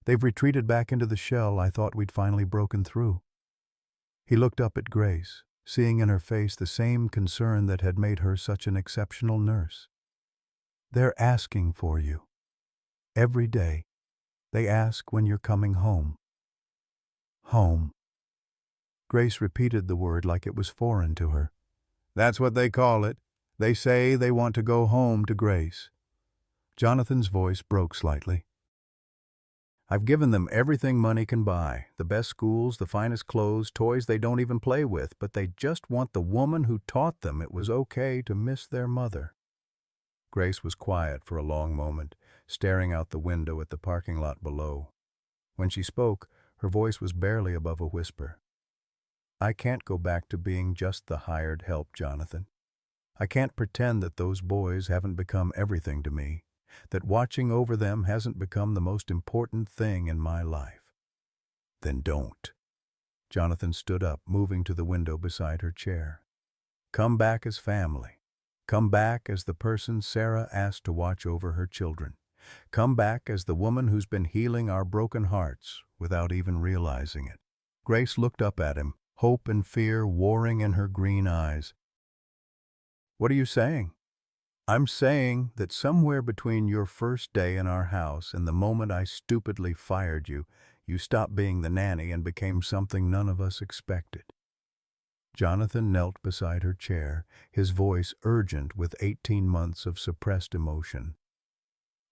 They've retreated back into the shell I thought we'd finally broken through." He looked up at Grace, seeing in her face the same concern that had made her such an exceptional nurse. "They're asking for you. Every day. They ask when you're coming home." "Home." Grace repeated the word like it was foreign to her. "That's what they call it. They say they want to go home to Grace." Jonathan's voice broke slightly. I've given them everything money can buy, the best schools, the finest clothes, toys they don't even play with, but they just want the woman who taught them it was okay to miss their mother." Grace was quiet for a long moment, staring out the window at the parking lot below. When she spoke, her voice was barely above a whisper. "I can't go back to being just the hired help, Jonathan. I can't pretend that those boys haven't become everything to me, that watching over them hasn't become the most important thing in my life." "Then don't." Jonathan stood up, moving to the window beside her chair. "Come back as family. Come back as the person Sarah asked to watch over her children. Come back as the woman who's been healing our broken hearts without even realizing it." Grace looked up at him, hope and fear warring in her green eyes. "What are you saying?" "I'm saying that somewhere between your first day in our house and the moment I stupidly fired you, you stopped being the nanny and became something none of us expected." Jonathan knelt beside her chair, his voice urgent with 18 months of suppressed emotion.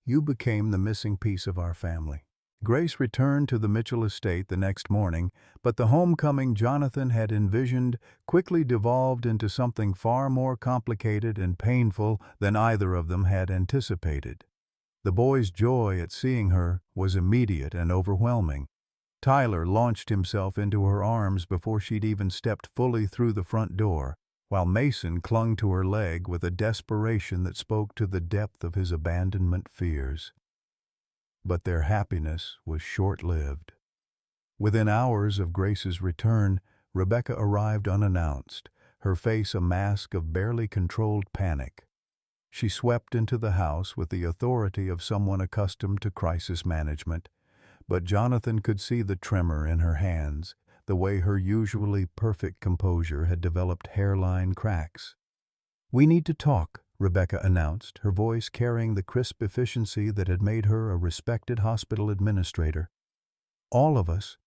"You became the missing piece of our family." Grace returned to the Mitchell estate the next morning, but the homecoming Jonathan had envisioned quickly devolved into something far more complicated and painful than either of them had anticipated. The boys' joy at seeing her was immediate and overwhelming. Tyler launched himself into her arms before she'd even stepped fully through the front door, while Mason clung to her leg with a desperation that spoke to the depth of his abandonment fears. But their happiness was short-lived. Within hours of Grace's return, Rebecca arrived unannounced, her face a mask of barely controlled panic. She swept into the house with the authority of someone accustomed to crisis management, but Jonathan could see the tremor in her hands, the way her usually perfect composure had developed hairline cracks. "We need to talk," Rebecca announced, her voice carrying the crisp efficiency that had made her a respected hospital administrator. "All of us,"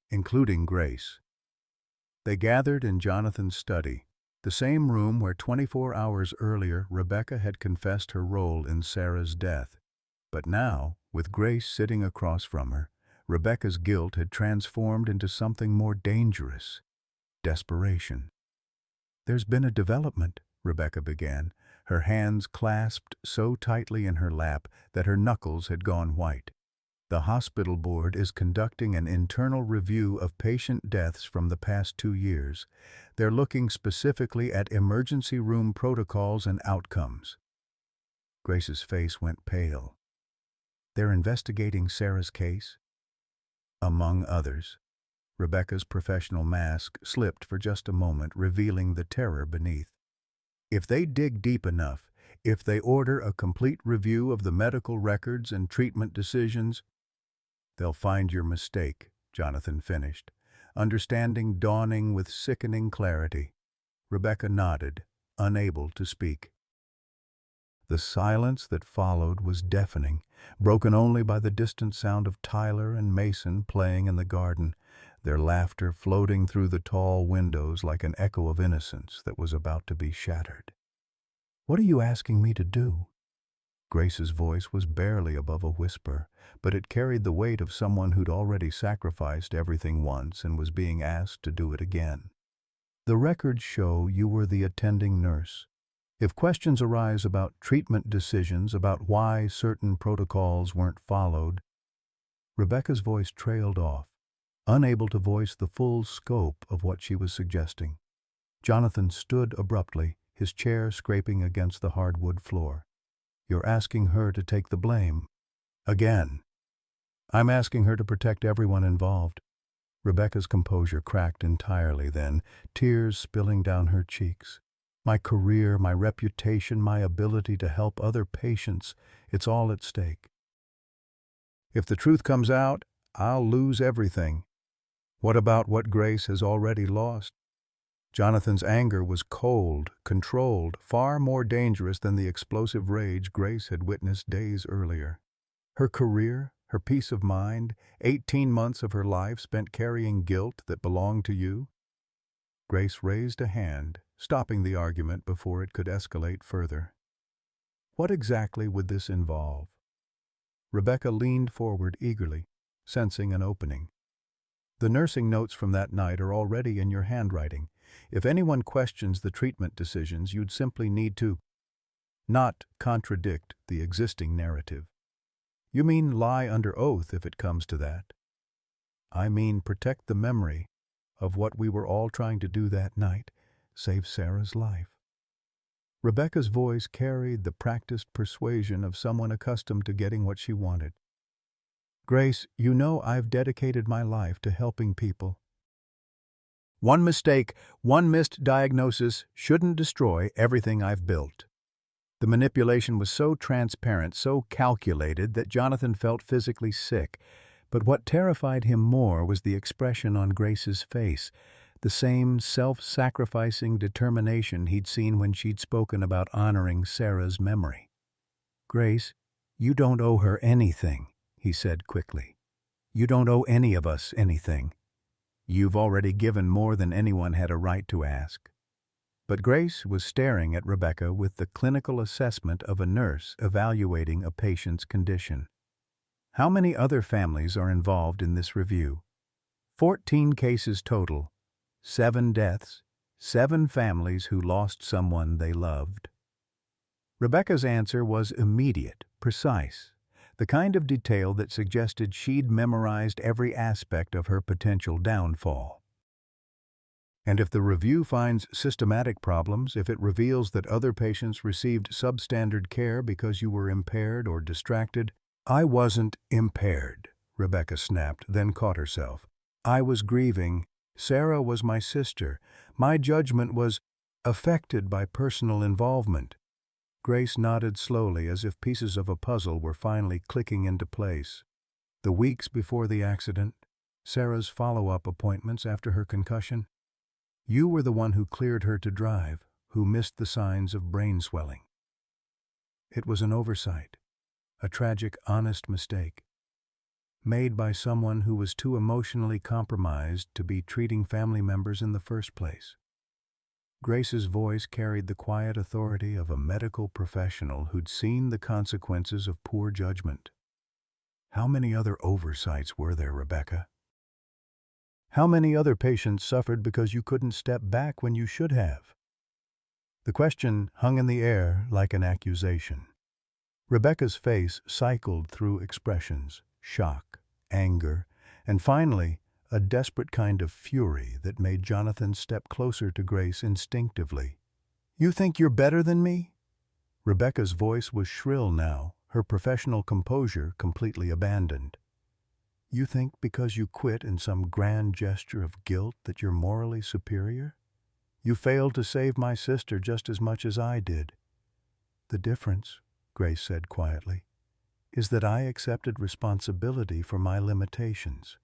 including Grace. They gathered in Jonathan's study, the same room where 24 hours earlier Rebecca had confessed her role in Sarah's death. But now, with Grace sitting across from her, Rebecca's guilt had transformed into something more dangerous: desperation. "There's been a development," Rebecca began, her hands clasped so tightly in her lap that her knuckles had gone white. "The hospital board is conducting an internal review of patient deaths from the past 2 years. They're looking specifically at emergency room protocols and outcomes." Grace's face went pale. "They're investigating Sarah's case?" "Among others." Rebecca's professional mask slipped for just a moment, revealing the terror beneath. "If they dig deep enough, if they order a complete review of the medical records and treatment decisions—" "They'll find your mistake," Jonathan finished, understanding dawning with sickening clarity. Rebecca nodded, unable to speak. The silence that followed was deafening, broken only by the distant sound of Tyler and Mason playing in the garden, their laughter floating through the tall windows like an echo of innocence that was about to be shattered. "What are you asking me to do?" Grace's voice was barely above a whisper, but it carried the weight of someone who'd already sacrificed everything once and was being asked to do it again. "The records show you were the attending nurse. If questions arise about treatment decisions, about why certain protocols weren't followed—" Rebecca's voice trailed off, unable to voice the full scope of what she was suggesting. Jonathan stood abruptly, his chair scraping against the hardwood floor. "You're asking her to take the blame." "Again." "I'm asking her to protect everyone involved." Rebecca's composure cracked entirely then, tears spilling down her cheeks. "My career, my reputation, my ability to help other patients, it's all at stake. If the truth comes out, I'll lose everything." "What about what Grace has already lost?" Jonathan's anger was cold, controlled, far more dangerous than the explosive rage Grace had witnessed days earlier. "Her career, her peace of mind, 18 months of her life spent carrying guilt that belonged to you." Grace raised a hand, stopping the argument before it could escalate further. "What exactly would this involve?" Rebecca leaned forward eagerly, sensing an opening. The nursing notes from that night are already in your handwriting. If anyone questions the treatment decisions, you'd simply need to not contradict the existing narrative. You mean lie under oath if it comes to that. I mean protect the memory of what we were all trying to do that night, save Sarah's life. Rebecca's voice carried the practiced persuasion of someone accustomed to getting what she wanted. Grace, you know I've dedicated my life to helping people. One mistake, one missed diagnosis shouldn't destroy everything I've built. The manipulation was so transparent, so calculated, that Jonathan felt physically sick. But what terrified him more was the expression on Grace's face, the same self-sacrificing determination he'd seen when she'd spoken about honoring Sarah's memory. Grace, you don't owe her anything, he said quickly. You don't owe any of us anything. You've already given more than anyone had a right to ask. But Grace was staring at Rebecca with the clinical assessment of a nurse evaluating a patient's condition. How many other families are involved in this review? 14 cases total, 7 deaths, 7 families who lost someone they loved. Rebecca's answer was immediate, precise, the kind of detail that suggested she'd memorized every aspect of her potential downfall. And if the review finds systematic problems, if it reveals that other patients received substandard care because you were impaired or distracted— I wasn't impaired, Rebecca snapped, then caught herself. I was grieving. Sarah was my sister. My judgment was affected by personal involvement. Grace nodded slowly, as if pieces of a puzzle were finally clicking into place. The weeks before the accident, Sarah's follow-up appointments after her concussion. You were the one who cleared her to drive, who missed the signs of brain swelling. It was an oversight, a tragic, honest mistake, made by someone who was too emotionally compromised to be treating family members in the first place. Grace's voice carried the quiet authority of a medical professional who'd seen the consequences of poor judgment. How many other oversights were there, Rebecca? How many other patients suffered because you couldn't step back when you should have? The question hung in the air like an accusation. Rebecca's face cycled through expressions: shock, anger, and finally, a desperate kind of fury that made Jonathan step closer to Grace instinctively. You think you're better than me? Rebecca's voice was shrill now, her professional composure completely abandoned. You think because you quit in some grand gesture of guilt that you're morally superior? You failed to save my sister just as much as I did. The difference, Grace said quietly, is that I accepted responsibility for my limitations.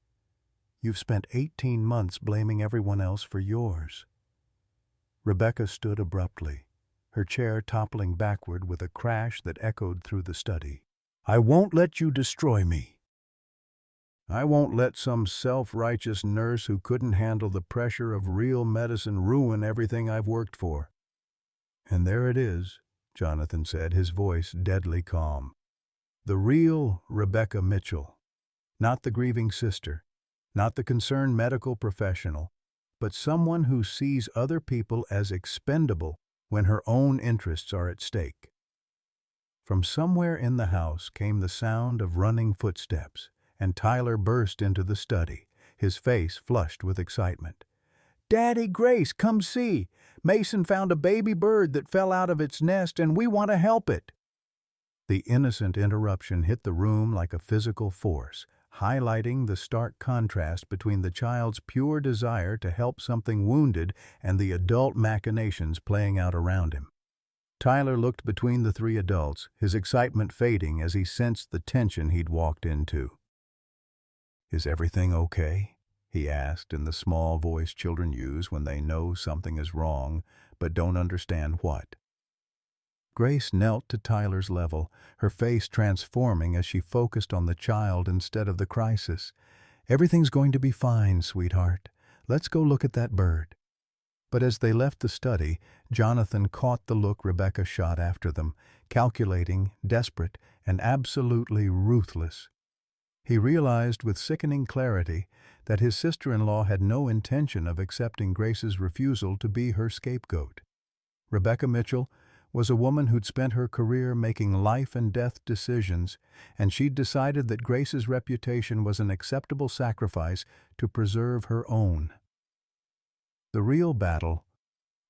You've spent 18 months blaming everyone else for yours. Rebecca stood abruptly, her chair toppling backward with a crash that echoed through the study. I won't let you destroy me. I won't let some self-righteous nurse who couldn't handle the pressure of real medicine ruin everything I've worked for. And there it is, Jonathan said, his voice deadly calm. The real Rebecca Mitchell, not the grieving sister, not the concerned medical professional, but someone who sees other people as expendable when her own interests are at stake. From somewhere in the house came the sound of running footsteps, and Tyler burst into the study, his face flushed with excitement. Daddy, Grace, come see! Mason found a baby bird that fell out of its nest, and we want to help it. The innocent interruption hit the room like a physical force, highlighting the stark contrast between the child's pure desire to help something wounded and the adult machinations playing out around him. Tyler looked between the 3 adults, his excitement fading as he sensed the tension he'd walked into. Is everything okay? He asked in the small voice children use when they know something is wrong but don't understand what. Grace knelt to Tyler's level, her face transforming as she focused on the child instead of the crisis. Everything's going to be fine, sweetheart. Let's go look at that bird. But as they left the study, Jonathan caught the look Rebecca shot after them, calculating, desperate, and absolutely ruthless. He realized with sickening clarity that his sister-in-law had no intention of accepting Grace's refusal to be her scapegoat. Rebecca Mitchell was a woman who'd spent her career making life-and-death decisions, and she'd decided that Grace's reputation was an acceptable sacrifice to preserve her own. The real battle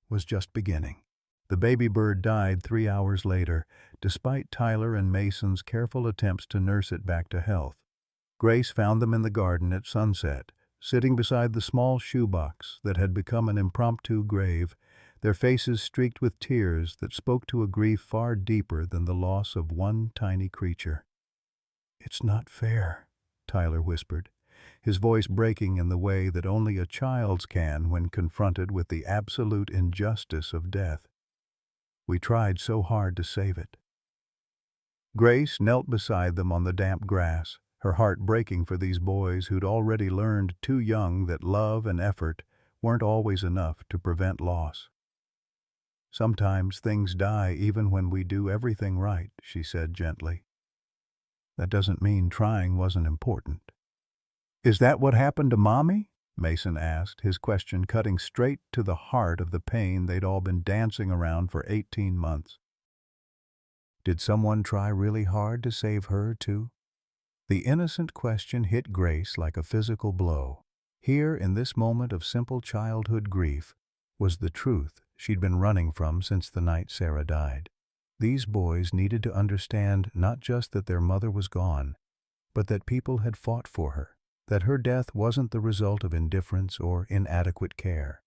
was just beginning. The baby bird died 3 hours later, despite Tyler and Mason's careful attempts to nurse it back to health. Grace found them in the garden at sunset, sitting beside the small shoebox that had become an impromptu grave, their faces streaked with tears that spoke to a grief far deeper than the loss of one tiny creature. "It's not fair," Tyler whispered, his voice breaking in the way that only a child's can when confronted with the absolute injustice of death. "We tried so hard to save it." Grace knelt beside them on the damp grass, her heart breaking for these boys who'd already learned too young that love and effort weren't always enough to prevent loss. "Sometimes things die even when we do everything right," she said gently. "That doesn't mean trying wasn't important." "Is that what happened to Mommy?" Mason asked, his question cutting straight to the heart of the pain they'd all been dancing around for 18 months. "Did someone try really hard to save her, too?" The innocent question hit Grace like a physical blow. Here, in this moment of simple childhood grief, was the truth she'd been running from since the night Sarah died. These boys needed to understand not just that their mother was gone, but that people had fought for her, that her death wasn't the result of indifference or inadequate care.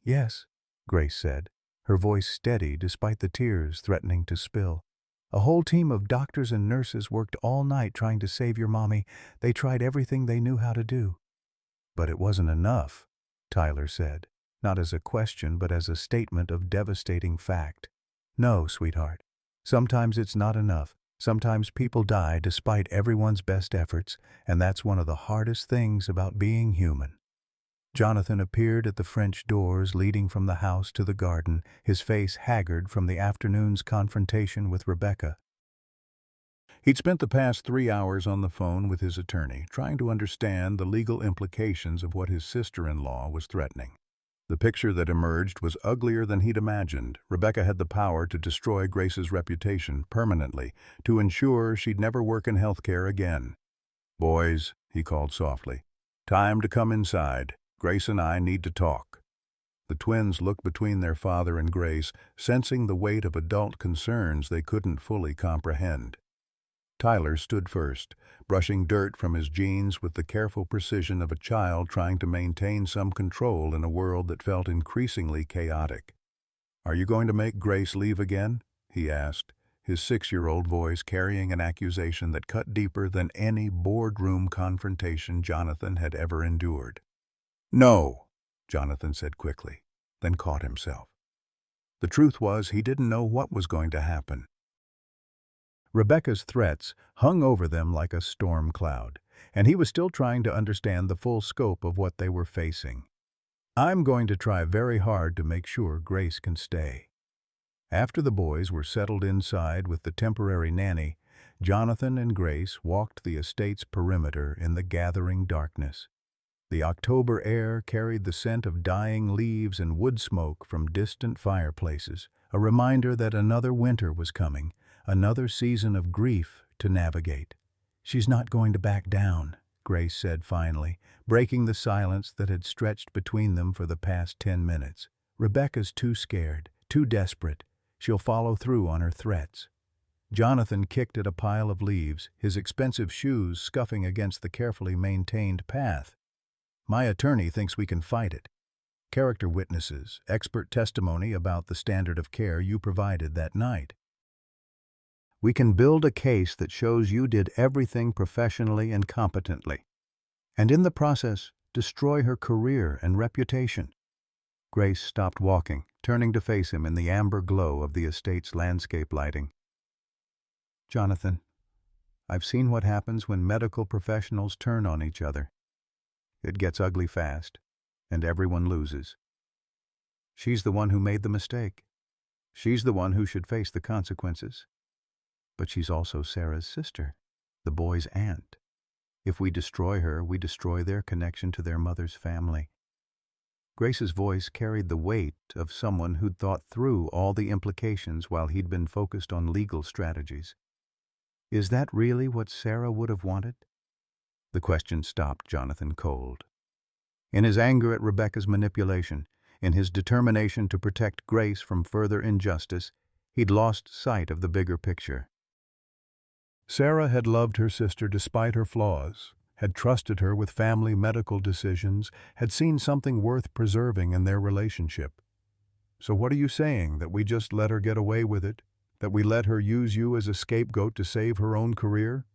"Yes," Grace said, her voice steady despite the tears threatening to spill. "A whole team of doctors and nurses worked all night trying to save your mommy. They tried everything they knew how to do." "But it wasn't enough," Tyler said, not as a question but as a statement of devastating fact. "No, sweetheart. Sometimes it's not enough. Sometimes people die despite everyone's best efforts, and that's one of the hardest things about being human." Jonathan appeared at the French doors leading from the house to the garden, his face haggard from the afternoon's confrontation with Rebecca. He'd spent the past 3 hours on the phone with his attorney, trying to understand the legal implications of what his sister-in-law was threatening. The picture that emerged was uglier than he'd imagined. Rebecca had the power to destroy Grace's reputation permanently, to ensure she'd never work in healthcare again. "Boys," he called softly, "time to come inside. Grace and I need to talk." The twins looked between their father and Grace, sensing the weight of adult concerns they couldn't fully comprehend. Tyler stood first, brushing dirt from his jeans with the careful precision of a child trying to maintain some control in a world that felt increasingly chaotic. "Are you going to make Grace leave again?" he asked, his 6-year-old voice carrying an accusation that cut deeper than any boardroom confrontation Jonathan had ever endured. "No," Jonathan said quickly, then caught himself. The truth was he didn't know what was going to happen. Rebecca's threats hung over them like a storm cloud, and he was still trying to understand the full scope of what they were facing. "I'm going to try very hard to make sure Grace can stay." After the boys were settled inside with the temporary nanny, Jonathan and Grace walked the estate's perimeter in the gathering darkness. The October air carried the scent of dying leaves and wood smoke from distant fireplaces, a reminder that another winter was coming, another season of grief to navigate. "She's not going to back down," Grace said finally, breaking the silence that had stretched between them for the past 10 minutes. "Rebecca's too scared, too desperate. She'll follow through on her threats." Jonathan kicked at a pile of leaves, his expensive shoes scuffing against the carefully maintained path. "My attorney thinks we can fight it. Character witnesses, expert testimony about the standard of care you provided that night. We can build a case that shows you did everything professionally and competently, and in the process, destroy her career and reputation." Grace stopped walking, turning to face him in the amber glow of the estate's landscape lighting. "Jonathan, I've seen what happens when medical professionals turn on each other. It gets ugly fast, and everyone loses. She's the one who made the mistake. She's the one who should face the consequences. But she's also Sarah's sister, the boy's aunt. If we destroy her, we destroy their connection to their mother's family. Grace's voice carried the weight of someone who'd thought through all the implications while he'd been focused on legal strategies. Is that really what Sarah would have wanted? The question stopped Jonathan cold. In his anger at Rebecca's manipulation, in his determination to protect Grace from further injustice, he'd lost sight of the bigger picture. Sarah had loved her sister despite her flaws, had trusted her with family medical decisions, had seen something worth preserving in their relationship. So what are you saying, that we just let her get away with it? That we let her use you as a scapegoat to save her own career?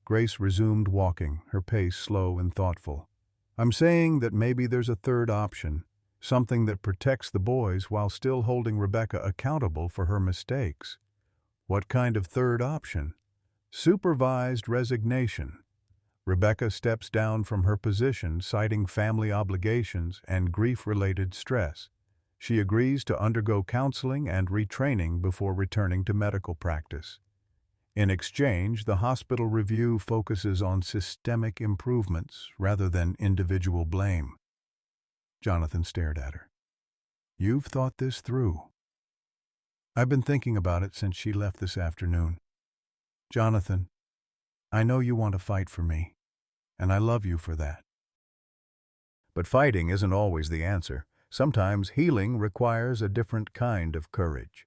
Grace resumed walking, her pace slow and thoughtful. I'm saying that maybe there's a third option, something that protects the boys while still holding Rebecca accountable for her mistakes. What kind of third option? Supervised resignation. Rebecca steps down from her position, citing family obligations and grief-related stress. She agrees to undergo counseling and retraining before returning to medical practice. In exchange, the hospital review focuses on systemic improvements rather than individual blame. Jonathan stared at her. You've thought this through. I've been thinking about it since she left this afternoon. Jonathan, I know you want to fight for me, and I love you for that. But fighting isn't always the answer. Sometimes healing requires a different kind of courage.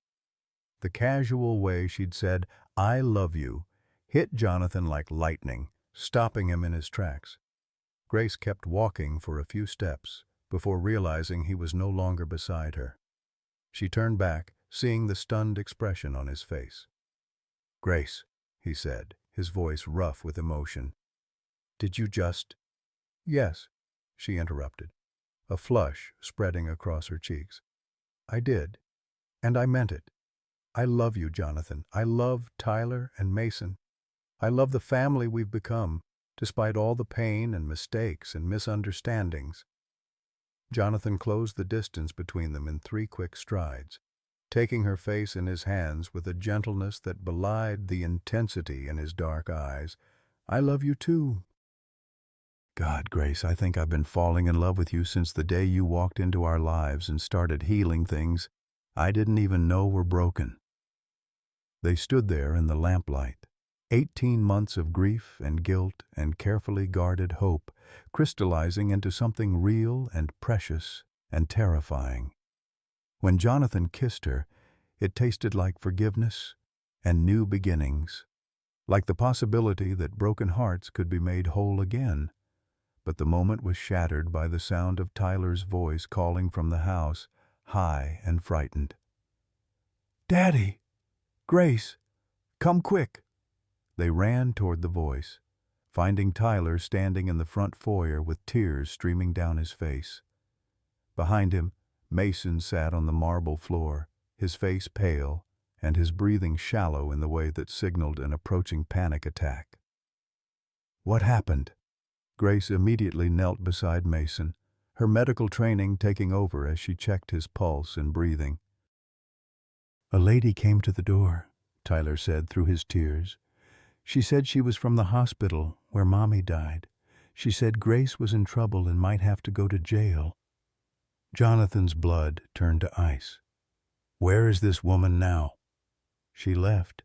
The casual way she'd said, I love you, hit Jonathan like lightning, stopping him in his tracks. Grace kept walking for a few steps before realizing he was no longer beside her. She turned back, seeing the stunned expression on his face. Grace, he said, his voice rough with emotion. Did you just— Yes, she interrupted, a flush spreading across her cheeks. I did, and I meant it. I love you, Jonathan. I love Tyler and Mason. I love the family we've become, despite all the pain and mistakes and misunderstandings. Jonathan closed the distance between them in 3 quick strides, taking her face in his hands with a gentleness that belied the intensity in his dark eyes. I love you too. God, Grace, I think I've been falling in love with you since the day you walked into our lives and started healing things I didn't even know were broken. They stood there in the lamplight, 18 months of grief and guilt and carefully guarded hope, crystallizing into something real and precious and terrifying. When Jonathan kissed her, it tasted like forgiveness and new beginnings, like the possibility that broken hearts could be made whole again. But the moment was shattered by the sound of Tyler's voice calling from the house, high and frightened. Daddy! Grace! Come quick! They ran toward the voice, finding Tyler standing in the front foyer with tears streaming down his face. Behind him, Mason sat on the marble floor, his face pale and his breathing shallow in the way that signaled an approaching panic attack. What happened? Grace immediately knelt beside Mason, her medical training taking over as she checked his pulse and breathing. A lady came to the door, Tyler said through his tears. She said she was from the hospital where Mommy died. She said Grace was in trouble and might have to go to jail. Jonathan's blood turned to ice. Where is this woman now? She left,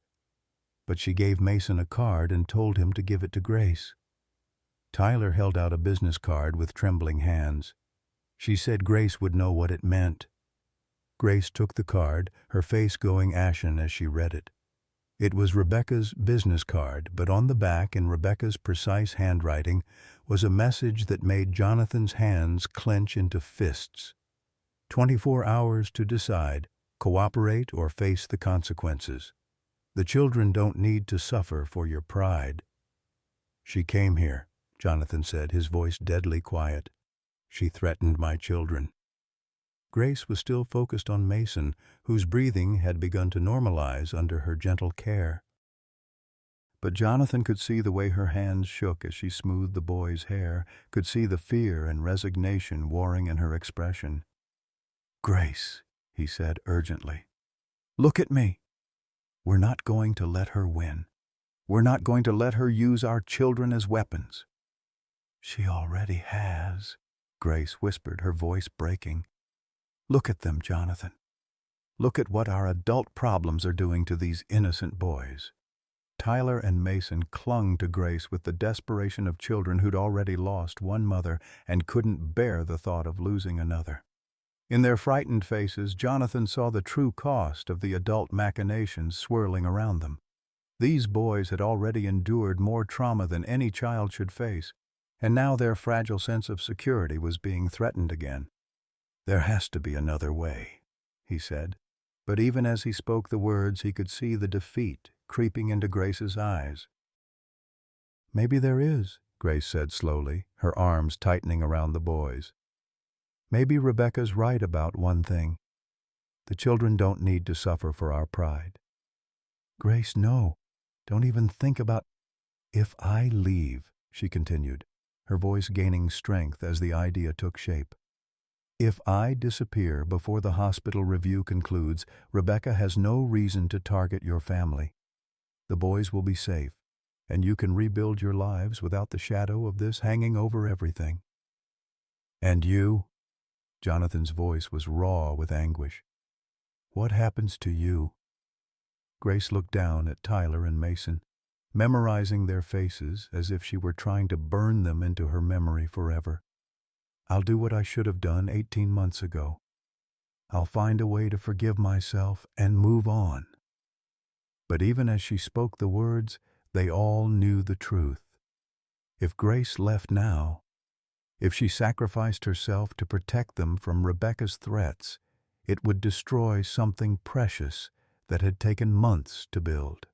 but she gave Mason a card and told him to give it to Grace. Tyler held out a business card with trembling hands. She said Grace would know what it meant. Grace took the card, her face going ashen as she read it. It was Rebecca's business card, but on the back, in Rebecca's precise handwriting, was a message that made Jonathan's hands clench into fists. 24 hours to decide, cooperate or face the consequences. The children don't need to suffer for your pride. She came here, Jonathan said, his voice deadly quiet. She threatened my children. Grace was still focused on Mason, whose breathing had begun to normalize under her gentle care. But Jonathan could see the way her hands shook as she smoothed the boy's hair, could see the fear and resignation warring in her expression. Grace, he said urgently, look at me. We're not going to let her win. We're not going to let her use our children as weapons." "She already has," Grace whispered, her voice breaking. "Look at them, Jonathan. Look at what our adult problems are doing to these innocent boys." Tyler and Mason clung to Grace with the desperation of children who'd already lost one mother and couldn't bear the thought of losing another. In their frightened faces, Jonathan saw the true cost of the adult machinations swirling around them. These boys had already endured more trauma than any child should face, and now their fragile sense of security was being threatened again. "There has to be another way," he said. But even as he spoke the words, he could see the defeat creeping into Grace's eyes. "Maybe there is," Grace said slowly, her arms tightening around the boys. "Maybe Rebecca's right about one thing. The children don't need to suffer for our pride." "Grace, no. Don't even think about—" "If I leave," she continued, her voice gaining strength as the idea took shape. "If I disappear before the hospital review concludes, Rebecca has no reason to target your family. The boys will be safe, and you can rebuild your lives without the shadow of this hanging over everything." "And you?" Jonathan's voice was raw with anguish. "What happens to you?" Grace looked down at Tyler and Mason, memorizing their faces as if she were trying to burn them into her memory forever. "I'll do what I should have done 18 months ago. I'll find a way to forgive myself and move on." But even as she spoke the words, they all knew the truth. If Grace left now, if she sacrificed herself to protect them from Rebecca's threats, it would destroy something precious that had taken months to build.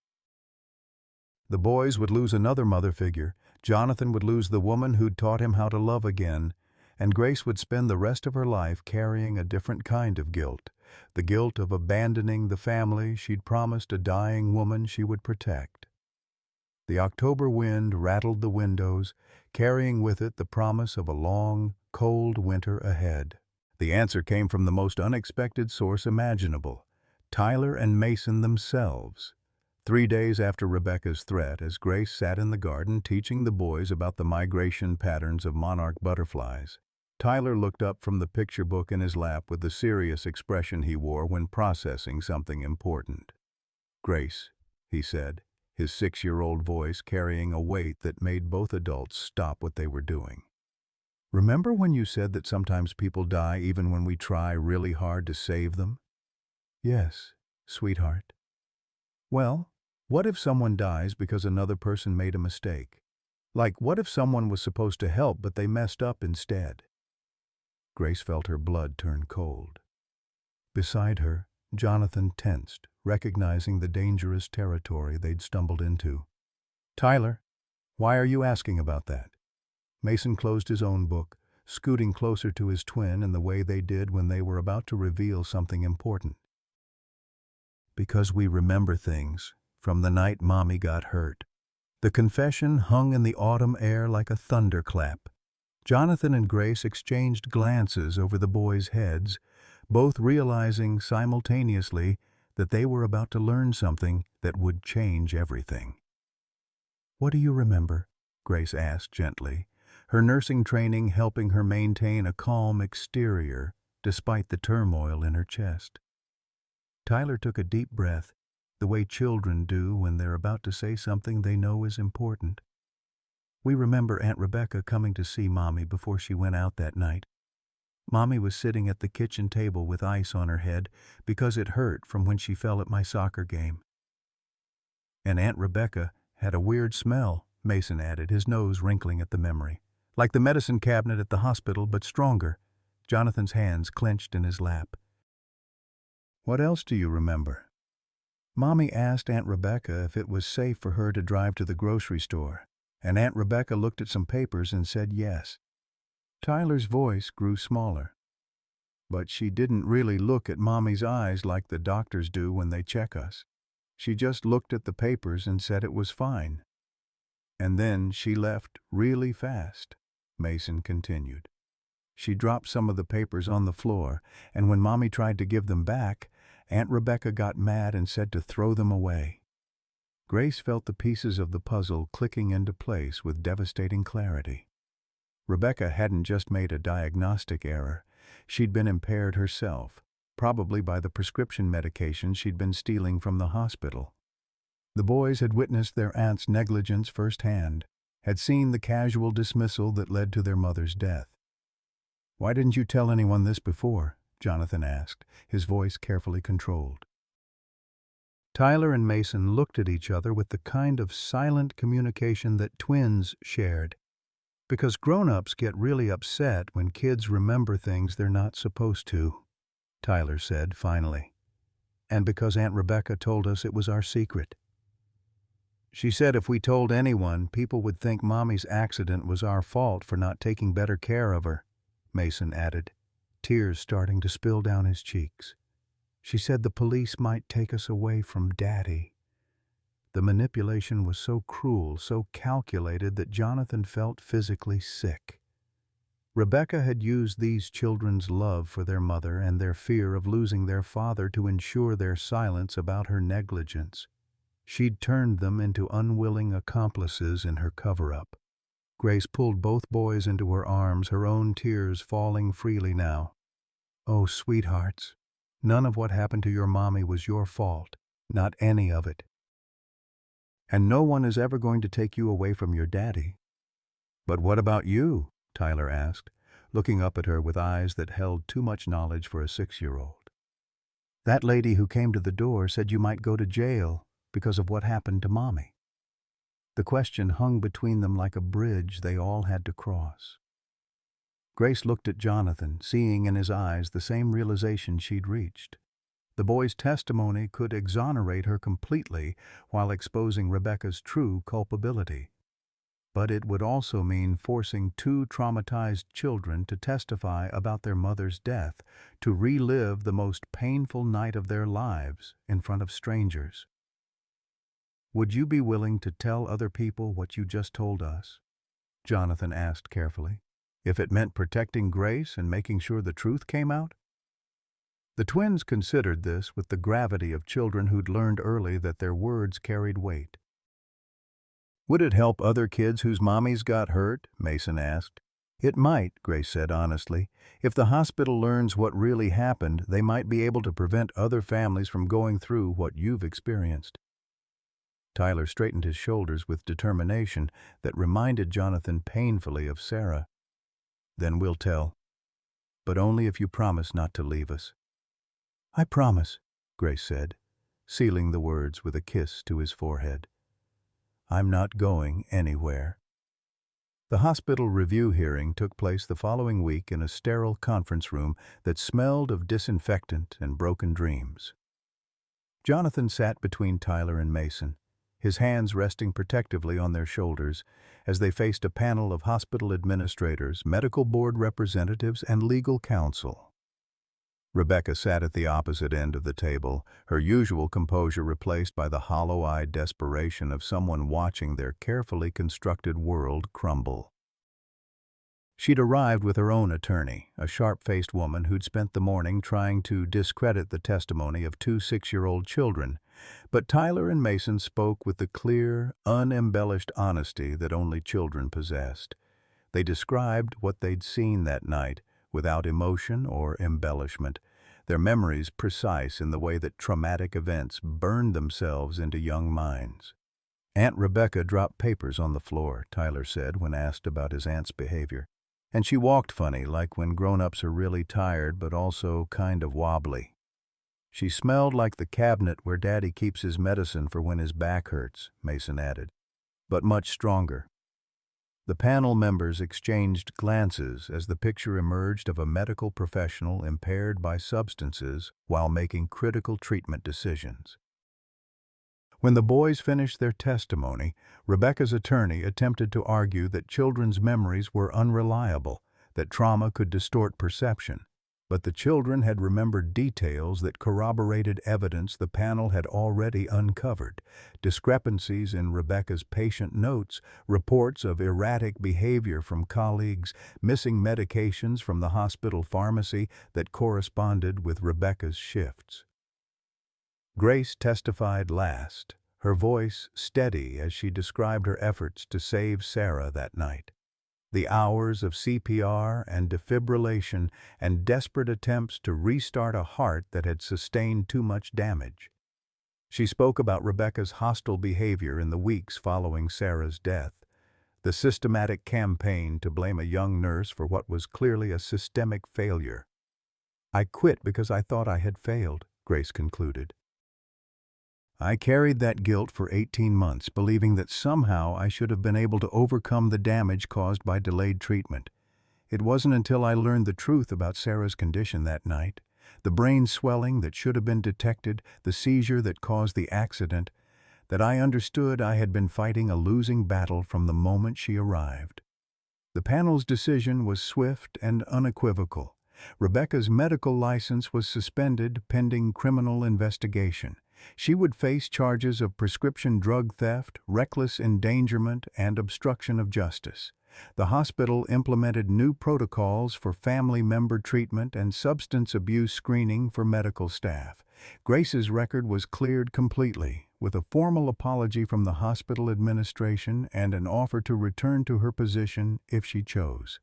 The boys would lose another mother figure, Jonathan would lose the woman who'd taught him how to love again, and Grace would spend the rest of her life carrying a different kind of guilt, the guilt of abandoning the family she'd promised a dying woman she would protect. The October wind rattled the windows, carrying with it the promise of a long, cold winter ahead. The answer came from the most unexpected source imaginable: Tyler and Mason themselves. 3 days after Rebecca's threat, as Grace sat in the garden teaching the boys about the migration patterns of monarch butterflies, Tyler looked up from the picture book in his lap with the serious expression he wore when processing something important. "Grace," he said, his 6-year-old voice carrying a weight that made both adults stop what they were doing. "Remember when you said that sometimes people die even when we try really hard to save them?" "Yes, sweetheart." "Well, what if someone dies because another person made a mistake? Like, what if someone was supposed to help but they messed up instead?" Grace felt her blood turn cold. Beside her, Jonathan tensed, recognizing the dangerous territory they'd stumbled into. "Tyler, why are you asking about that?" Mason closed his own book, scooting closer to his twin in the way they did when they were about to reveal something important. "Because we remember things from the night Mommy got hurt." The confession hung in the autumn air like a thunderclap. Jonathan and Grace exchanged glances over the boys' heads, both realizing simultaneously that they were about to learn something that would change everything. "What do you remember?" Grace asked gently, her nursing training helping her maintain a calm exterior despite the turmoil in her chest. Tyler took a deep breath, the way children do when they're about to say something they know is important. "We remember Aunt Rebecca coming to see Mommy before she went out that night. Mommy was sitting at the kitchen table with ice on her head because it hurt from when she fell at my soccer game. And Aunt Rebecca had a weird smell," Mason added, his nose wrinkling at the memory. "Like the medicine cabinet at the hospital, but stronger." Jonathan's hands clenched in his lap. "What else do you remember?" "Mommy asked Aunt Rebecca if it was safe for her to drive to the grocery store, and Aunt Rebecca looked at some papers and said yes." Tyler's voice grew smaller. "But she didn't really look at Mommy's eyes like the doctors do when they check us. She just looked at the papers and said it was fine. And then she left really fast," Mason continued. "She dropped some of the papers on the floor, and when Mommy tried to give them back, Aunt Rebecca got mad and said to throw them away. Grace felt the pieces of the puzzle clicking into place with devastating clarity. Rebecca hadn't just made a diagnostic error. She'd been impaired herself, probably by the prescription medication she'd been stealing from the hospital. The boys had witnessed their aunt's negligence firsthand, had seen the casual dismissal that led to their mother's death. "Why didn't you tell anyone this before?" Jonathan asked, his voice carefully controlled. Tyler and Mason looked at each other with the kind of silent communication that twins shared. "Because grown-ups get really upset when kids remember things they're not supposed to," Tyler said finally. "And because Aunt Rebecca told us it was our secret. She said if we told anyone, people would think Mommy's accident was our fault for not taking better care of her," Mason added, tears starting to spill down his cheeks. "She said the police might take us away from Daddy." The manipulation was so cruel, so calculated that Jonathan felt physically sick. Rebecca had used these children's love for their mother and their fear of losing their father to ensure their silence about her negligence. She'd turned them into unwilling accomplices in her cover-up. Grace pulled both boys into her arms, her own tears falling freely now. "Oh, sweethearts, none of what happened to your mommy was your fault, not any of it. And no one is ever going to take you away from your daddy." "But what about you?" Tyler asked, looking up at her with eyes that held too much knowledge for a 6-year-old. "That lady who came to the door said you might go to jail because of what happened to Mommy." The question hung between them like a bridge they all had to cross. Grace looked at Jonathan, seeing in his eyes the same realization she'd reached. The boy's testimony could exonerate her completely while exposing Rebecca's true culpability. But it would also mean forcing two traumatized children to testify about their mother's death, to relive the most painful night of their lives in front of strangers. "Would you be willing to tell other people what you just told us?" Jonathan asked carefully, "if it meant protecting Grace and making sure the truth came out?" The twins considered this with the gravity of children who'd learned early that their words carried weight. "Would it help other kids whose mommies got hurt?" Mason asked. "It might," Grace said honestly. "If the hospital learns what really happened, they might be able to prevent other families from going through what you've experienced." Tyler straightened his shoulders with determination that reminded Jonathan painfully of Sarah. "Then we'll tell. But only if you promise not to leave us." "I promise," Grace said, sealing the words with a kiss to his forehead. "I'm not going anywhere." The hospital review hearing took place the following week in a sterile conference room that smelled of disinfectant and broken dreams. Jonathan sat between Tyler and Mason, his hands resting protectively on their shoulders as they faced a panel of hospital administrators, medical board representatives, and legal counsel. Rebecca sat at the opposite end of the table, her usual composure replaced by the hollow-eyed desperation of someone watching their carefully constructed world crumble. She'd arrived with her own attorney, a sharp-faced woman who'd spent the morning trying to discredit the testimony of two 6-year-old children, but Tyler and Mason spoke with the clear, unembellished honesty that only children possessed. They described what they'd seen that night, without emotion or embellishment, their memories precise in the way that traumatic events burned themselves into young minds. "Aunt Rebecca dropped papers on the floor," Tyler said when asked about his aunt's behavior. "And she walked funny, like when grown-ups are really tired but also kind of wobbly. She smelled like the cabinet where Daddy keeps his medicine for when his back hurts," Mason added, "but much stronger." The panel members exchanged glances as the picture emerged of a medical professional impaired by substances while making critical treatment decisions. When the boys finished their testimony, Rebecca's attorney attempted to argue that children's memories were unreliable, that trauma could distort perception. But the children had remembered details that corroborated evidence the panel had already uncovered: discrepancies in Rebecca's patient notes, reports of erratic behavior from colleagues, missing medications from the hospital pharmacy that corresponded with Rebecca's shifts. Grace testified last, her voice steady as she described her efforts to save Sarah that night. The hours of CPR and defibrillation and desperate attempts to restart a heart that had sustained too much damage. She spoke about Rebecca's hostile behavior in the weeks following Sarah's death, the systematic campaign to blame a young nurse for what was clearly a systemic failure. "I quit because I thought I had failed," Grace concluded. "I carried that guilt for 18 months, believing that somehow I should have been able to overcome the damage caused by delayed treatment. It wasn't until I learned the truth about Sarah's condition that night, the brain swelling that should have been detected, the seizure that caused the accident, that I understood I had been fighting a losing battle from the moment she arrived." The panel's decision was swift and unequivocal. Rebecca's medical license was suspended pending criminal investigation. She would face charges of prescription drug theft, reckless endangerment, and obstruction of justice. The hospital implemented new protocols for family member treatment and substance abuse screening for medical staff. Grace's record was cleared completely, with a formal apology from the hospital administration and an offer to return to her position if she chose.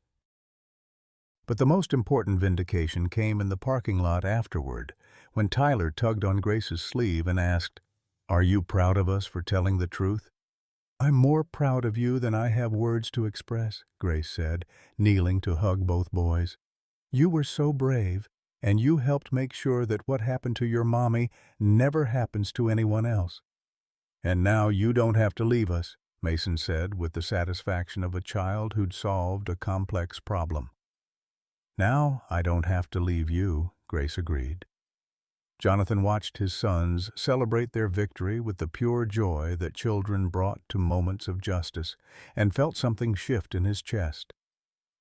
But the most important vindication came in the parking lot afterward, when Tyler tugged on Grace's sleeve and asked, "Are you proud of us for telling the truth?" "I'm more proud of you than I have words to express," Grace said, kneeling to hug both boys. "You were so brave, and you helped make sure that what happened to your mommy never happens to anyone else." "And now you don't have to leave us," Mason said with the satisfaction of a child who'd solved a complex problem. "Now I don't have to leave you," Grace agreed. Jonathan watched his sons celebrate their victory with the pure joy that children brought to moments of justice, and felt something shift in his chest.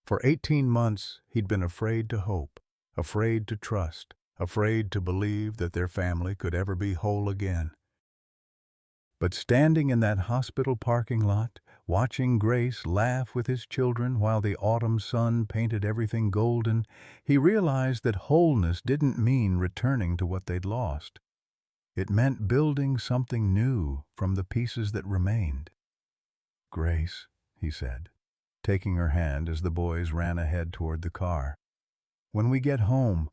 For 18 months he'd been afraid to hope, afraid to trust, afraid to believe that their family could ever be whole again. But standing in that hospital parking lot, watching Grace laugh with his children while the autumn sun painted everything golden, he realized that wholeness didn't mean returning to what they'd lost. It meant building something new from the pieces that remained. "Grace," he said, taking her hand as the boys ran ahead toward the car, "when we get home,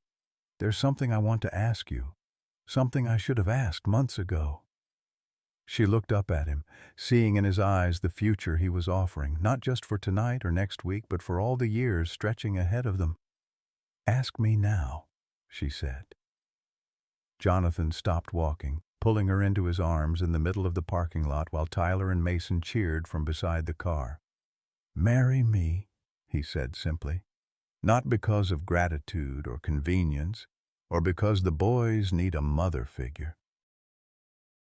there's something I want to ask you, something I should have asked months ago." She looked up at him, seeing in his eyes the future he was offering, not just for tonight or next week, but for all the years stretching ahead of them. "Ask me now," she said. Jonathan stopped walking, pulling her into his arms in the middle of the parking lot while Tyler and Mason cheered from beside the car. "Marry me," he said simply, "not because of gratitude or convenience, or because the boys need a mother figure.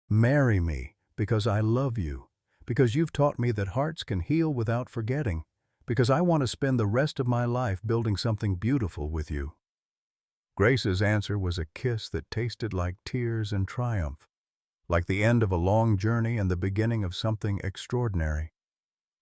Marry me because I love you, because you've taught me that hearts can heal without forgetting, because I want to spend the rest of my life building something beautiful with you." Grace's answer was a kiss that tasted like tears and triumph, like the end of a long journey and the beginning of something extraordinary.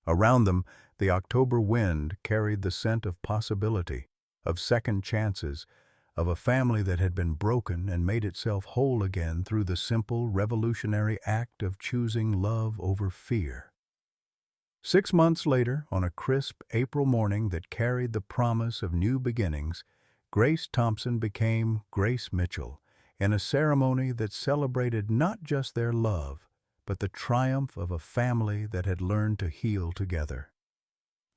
Around them, the October wind carried the scent of possibility, of second chances, of a family that had been broken and made itself whole again through the simple, revolutionary act of choosing love over fear. 6 months later, on a crisp April morning that carried the promise of new beginnings, Grace Thompson became Grace Mitchell in a ceremony that celebrated not just their love, but the triumph of a family that had learned to heal together.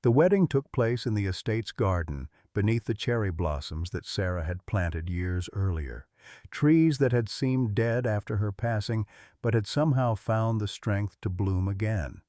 The wedding took place in the estate's garden, beneath the cherry blossoms that Sarah had planted years earlier, trees that had seemed dead after her passing, but had somehow found the strength to bloom again.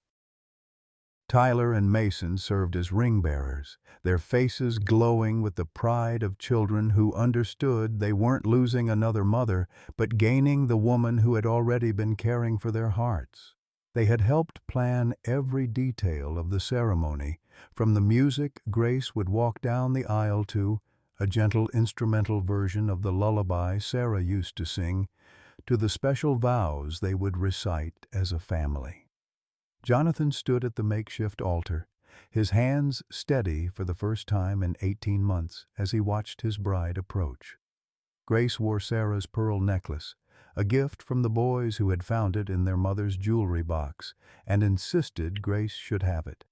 Tyler and Mason served as ring-bearers, their faces glowing with the pride of children who understood they weren't losing another mother, but gaining the woman who had already been caring for their hearts. They had helped plan every detail of the ceremony, from the music Grace would walk down the aisle to, a gentle instrumental version of the lullaby Sarah used to sing, to the special vows they would recite as a family. Jonathan stood at the makeshift altar, his hands steady for the first time in 18 months as he watched his bride approach. Grace wore Sarah's pearl necklace, a gift from the boys who had found it in their mother's jewelry box and insisted Grace should have it.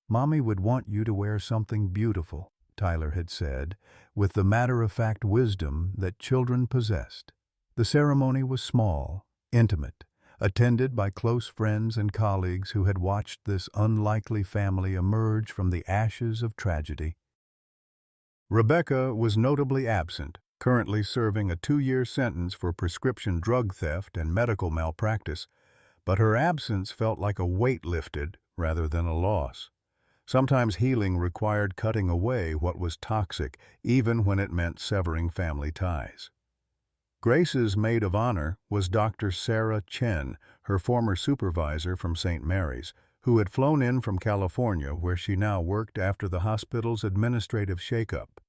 "Mommy would want you to wear something beautiful," Tyler had said, with the matter-of-fact wisdom that children possessed. The ceremony was small, intimate, attended by close friends and colleagues who had watched this unlikely family emerge from the ashes of tragedy. Rebecca was notably absent, currently serving a 2-year sentence for prescription drug theft and medical malpractice, but her absence felt like a weight lifted rather than a loss. Sometimes healing required cutting away what was toxic, even when it meant severing family ties. Grace's maid of honor was Dr. Sarah Chen, her former supervisor from St. Mary's, who had flown in from California where she now worked after the hospital's administrative shakeup.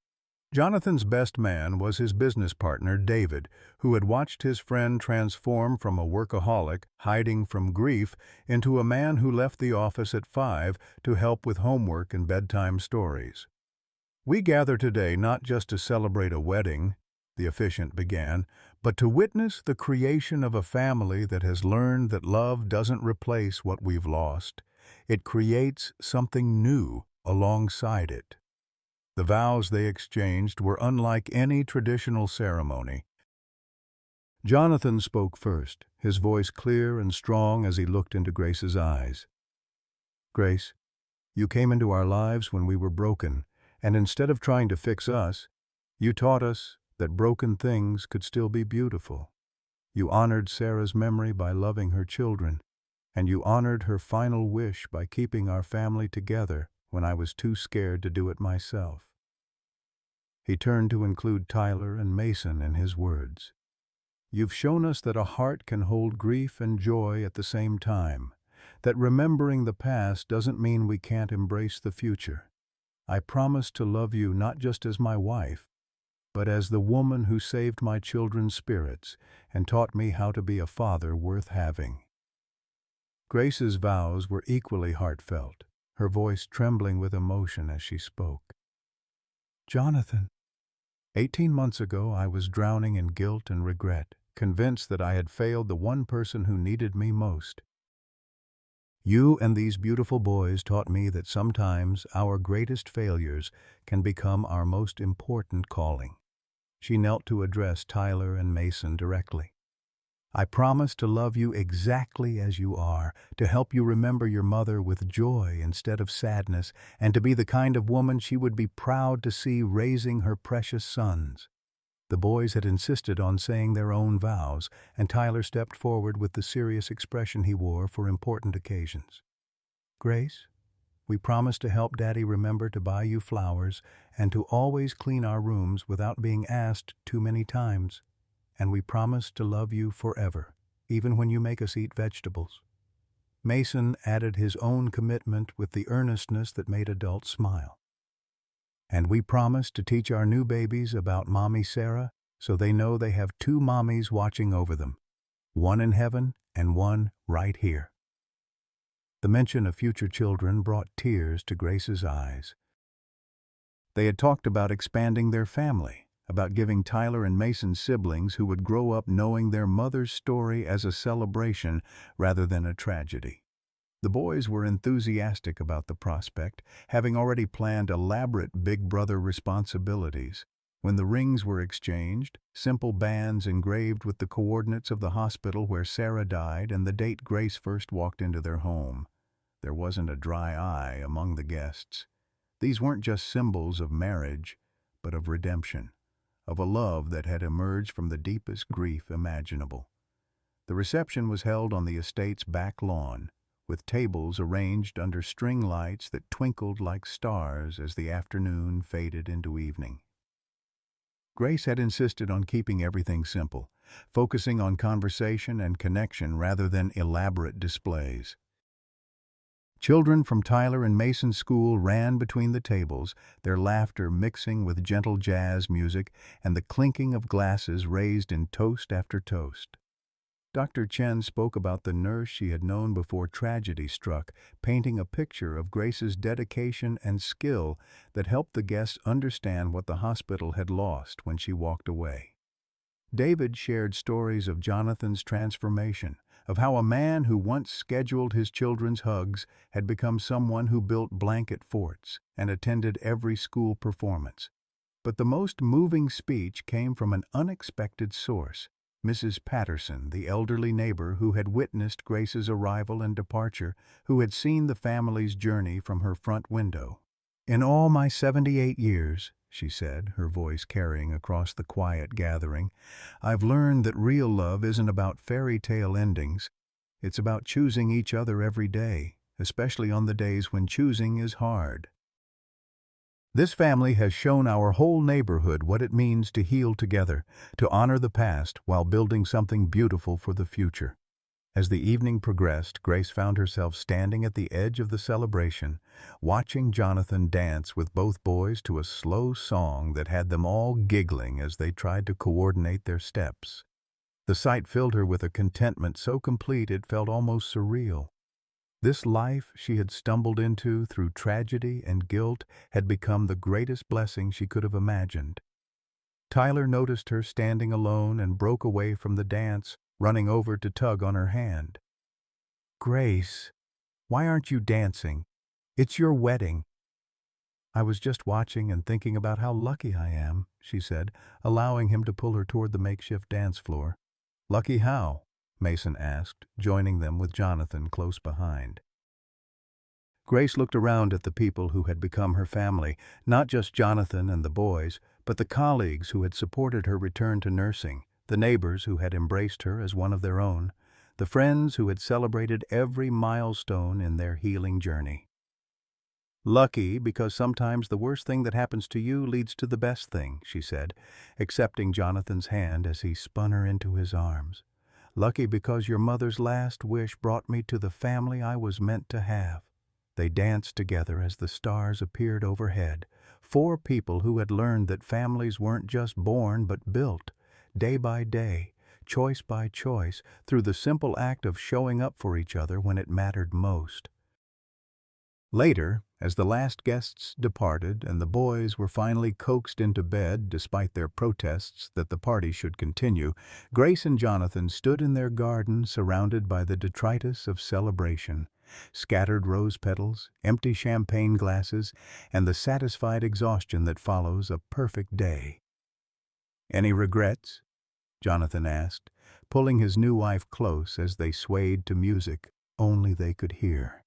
Jonathan's best man was his business partner, David, who had watched his friend transform from a workaholic, hiding from grief, into a man who left the office at 5 to help with homework and bedtime stories. "We gather today not just to celebrate a wedding," the officiant began, "but to witness the creation of a family that has learned that love doesn't replace what we've lost. It creates something new alongside it." The vows they exchanged were unlike any traditional ceremony. Jonathan spoke first, his voice clear and strong as he looked into Grace's eyes. "Grace, you came into our lives when we were broken, and instead of trying to fix us, you taught us that broken things could still be beautiful. You honored Sarah's memory by loving her children, and you honored her final wish by keeping our family together when I was too scared to do it myself." He turned to include Tyler and Mason in his words. "You've shown us that a heart can hold grief and joy at the same time, that remembering the past doesn't mean we can't embrace the future. I promise to love you not just as my wife, but as the woman who saved my children's spirits and taught me how to be a father worth having." Grace's vows were equally heartfelt, her voice trembling with emotion as she spoke. "Jonathan, 18 months ago I was drowning in guilt and regret, convinced that I had failed the one person who needed me most. You and these beautiful boys taught me that sometimes our greatest failures can become our most important calling." She knelt to address Tyler and Mason directly. "I promise to love you exactly as you are, to help you remember your mother with joy instead of sadness, and to be the kind of woman she would be proud to see raising her precious sons." The boys had insisted on saying their own vows, and Tyler stepped forward with the serious expression he wore for important occasions. "Grace, we promise to help Daddy remember to buy you flowers and to always clean our rooms without being asked too many times. And we promise to love you forever, even when you make us eat vegetables." Mason added his own commitment with the earnestness that made adults smile. "And we promise to teach our new babies about Mommy Sarah so they know they have 2 mommies watching over them, one in heaven and one right here." The mention of future children brought tears to Grace's eyes. They had talked about expanding their family, about giving Tyler and Mason siblings who would grow up knowing their mother's story as a celebration rather than a tragedy. The boys were enthusiastic about the prospect, having already planned elaborate Big Brother responsibilities. When the rings were exchanged, simple bands engraved with the coordinates of the hospital where Sarah died and the date Grace first walked into their home, there wasn't a dry eye among the guests. These weren't just symbols of marriage, but of redemption, of a love that had emerged from the deepest grief imaginable. The reception was held on the estate's back lawn, with tables arranged under string lights that twinkled like stars as the afternoon faded into evening. Grace had insisted on keeping everything simple, focusing on conversation and connection rather than elaborate displays. Children from Tyler and Mason's school ran between the tables, their laughter mixing with gentle jazz music and the clinking of glasses raised in toast after toast. Dr. Chen spoke about the nurse she had known before tragedy struck, painting a picture of Grace's dedication and skill that helped the guests understand what the hospital had lost when she walked away. David shared stories of Jonathan's transformation, of how a man who once scheduled his children's hugs had become someone who built blanket forts and attended every school performance. But the most moving speech came from an unexpected source, Mrs. Patterson, the elderly neighbor who had witnessed Grace's arrival and departure, who had seen the family's journey from her front window. "In all my 78 years," she said, her voice carrying across the quiet gathering, "I've learned that real love isn't about fairy tale endings. It's about choosing each other every day, especially on the days when choosing is hard." This family has shown our whole neighborhood what it means to heal together, to honor the past while building something beautiful for the future. As the evening progressed, Grace found herself standing at the edge of the celebration, watching Jonathan dance with both boys to a slow song that had them all giggling as they tried to coordinate their steps. The sight filled her with a contentment so complete it felt almost surreal. This life she had stumbled into through tragedy and guilt had become the greatest blessing she could have imagined. Tyler noticed her standing alone and broke away from the dance, running over to tug on her hand. "Grace, why aren't you dancing? It's your wedding." "I was just watching and thinking about how lucky I am," she said, allowing him to pull her toward the makeshift dance floor. "Lucky how?" Mason asked, joining them with Jonathan close behind. Grace looked around at the people who had become her family, not just Jonathan and the boys, but the colleagues who had supported her return to nursing, the neighbors who had embraced her as one of their own, the friends who had celebrated every milestone in their healing journey. "Lucky because sometimes the worst thing that happens to you leads to the best thing," she said, accepting Jonathan's hand as he spun her into his arms. "Lucky because your mother's last wish brought me to the family I was meant to have." They danced together as the stars appeared overhead, four people who had learned that families weren't just born but built, day by day, choice by choice, through the simple act of showing up for each other when it mattered most. Later, as the last guests departed and the boys were finally coaxed into bed despite their protests that the party should continue, Grace and Jonathan stood in their garden surrounded by the detritus of celebration, scattered rose petals, empty champagne glasses, and the satisfied exhaustion that follows a perfect day. "Any regrets?" Jonathan asked, pulling his new wife close as they swayed to music only they could hear.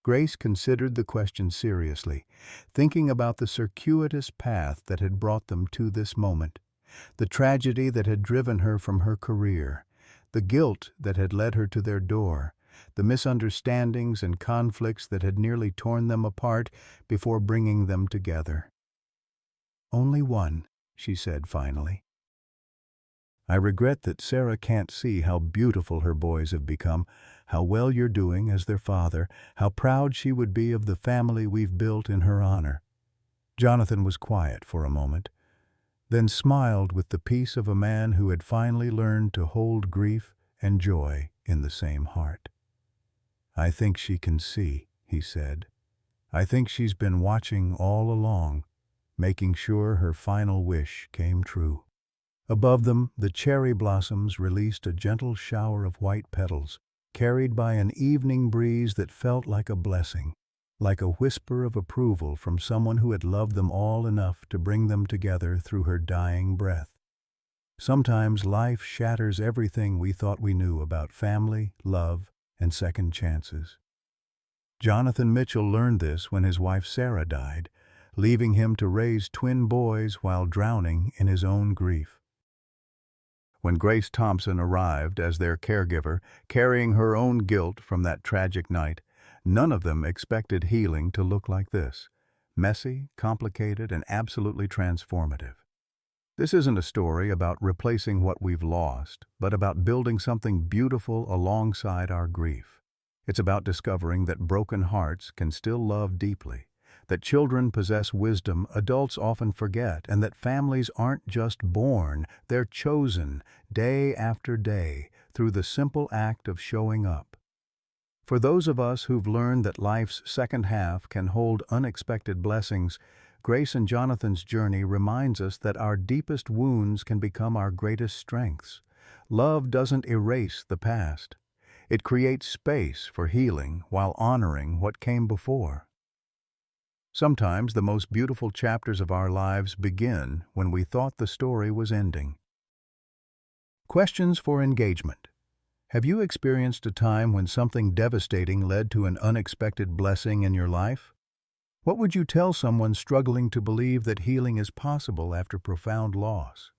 Grace considered the question seriously, thinking about the circuitous path that had brought them to this moment, the tragedy that had driven her from her career, the guilt that had led her to their door, the misunderstandings and conflicts that had nearly torn them apart before bringing them together. "Only one," she said finally. "I regret that Sarah can't see how beautiful her boys have become, how well you're doing as their father, how proud she would be of the family we've built in her honor." Jonathan was quiet for a moment, then smiled with the peace of a man who had finally learned to hold grief and joy in the same heart. "I think she can see," he said. "I think she's been watching all along, making sure her final wish came true." Above them, the cherry blossoms released a gentle shower of white petals, carried by an evening breeze that felt like a blessing, like a whisper of approval from someone who had loved them all enough to bring them together through her dying breath. Sometimes life shatters everything we thought we knew about family, love, and second chances. Jonathan Mitchell learned this when his wife Sarah died, leaving him to raise twin boys while drowning in his own grief. When Grace Thompson arrived as their caregiver, carrying her own guilt from that tragic night, none of them expected healing to look like this: messy, complicated, and absolutely transformative. This isn't a story about replacing what we've lost, but about building something beautiful alongside our grief. It's about discovering that broken hearts can still love deeply, that children possess wisdom adults often forget, and that families aren't just born, they're chosen, day after day, through the simple act of showing up. For those of us who've learned that life's second half can hold unexpected blessings, Grace and Jonathan's journey reminds us that our deepest wounds can become our greatest strengths. Love doesn't erase the past. It creates space for healing while honoring what came before. Sometimes the most beautiful chapters of our lives begin when we thought the story was ending. Questions for engagement. Have you experienced a time when something devastating led to an unexpected blessing in your life? What would you tell someone struggling to believe that healing is possible after profound loss?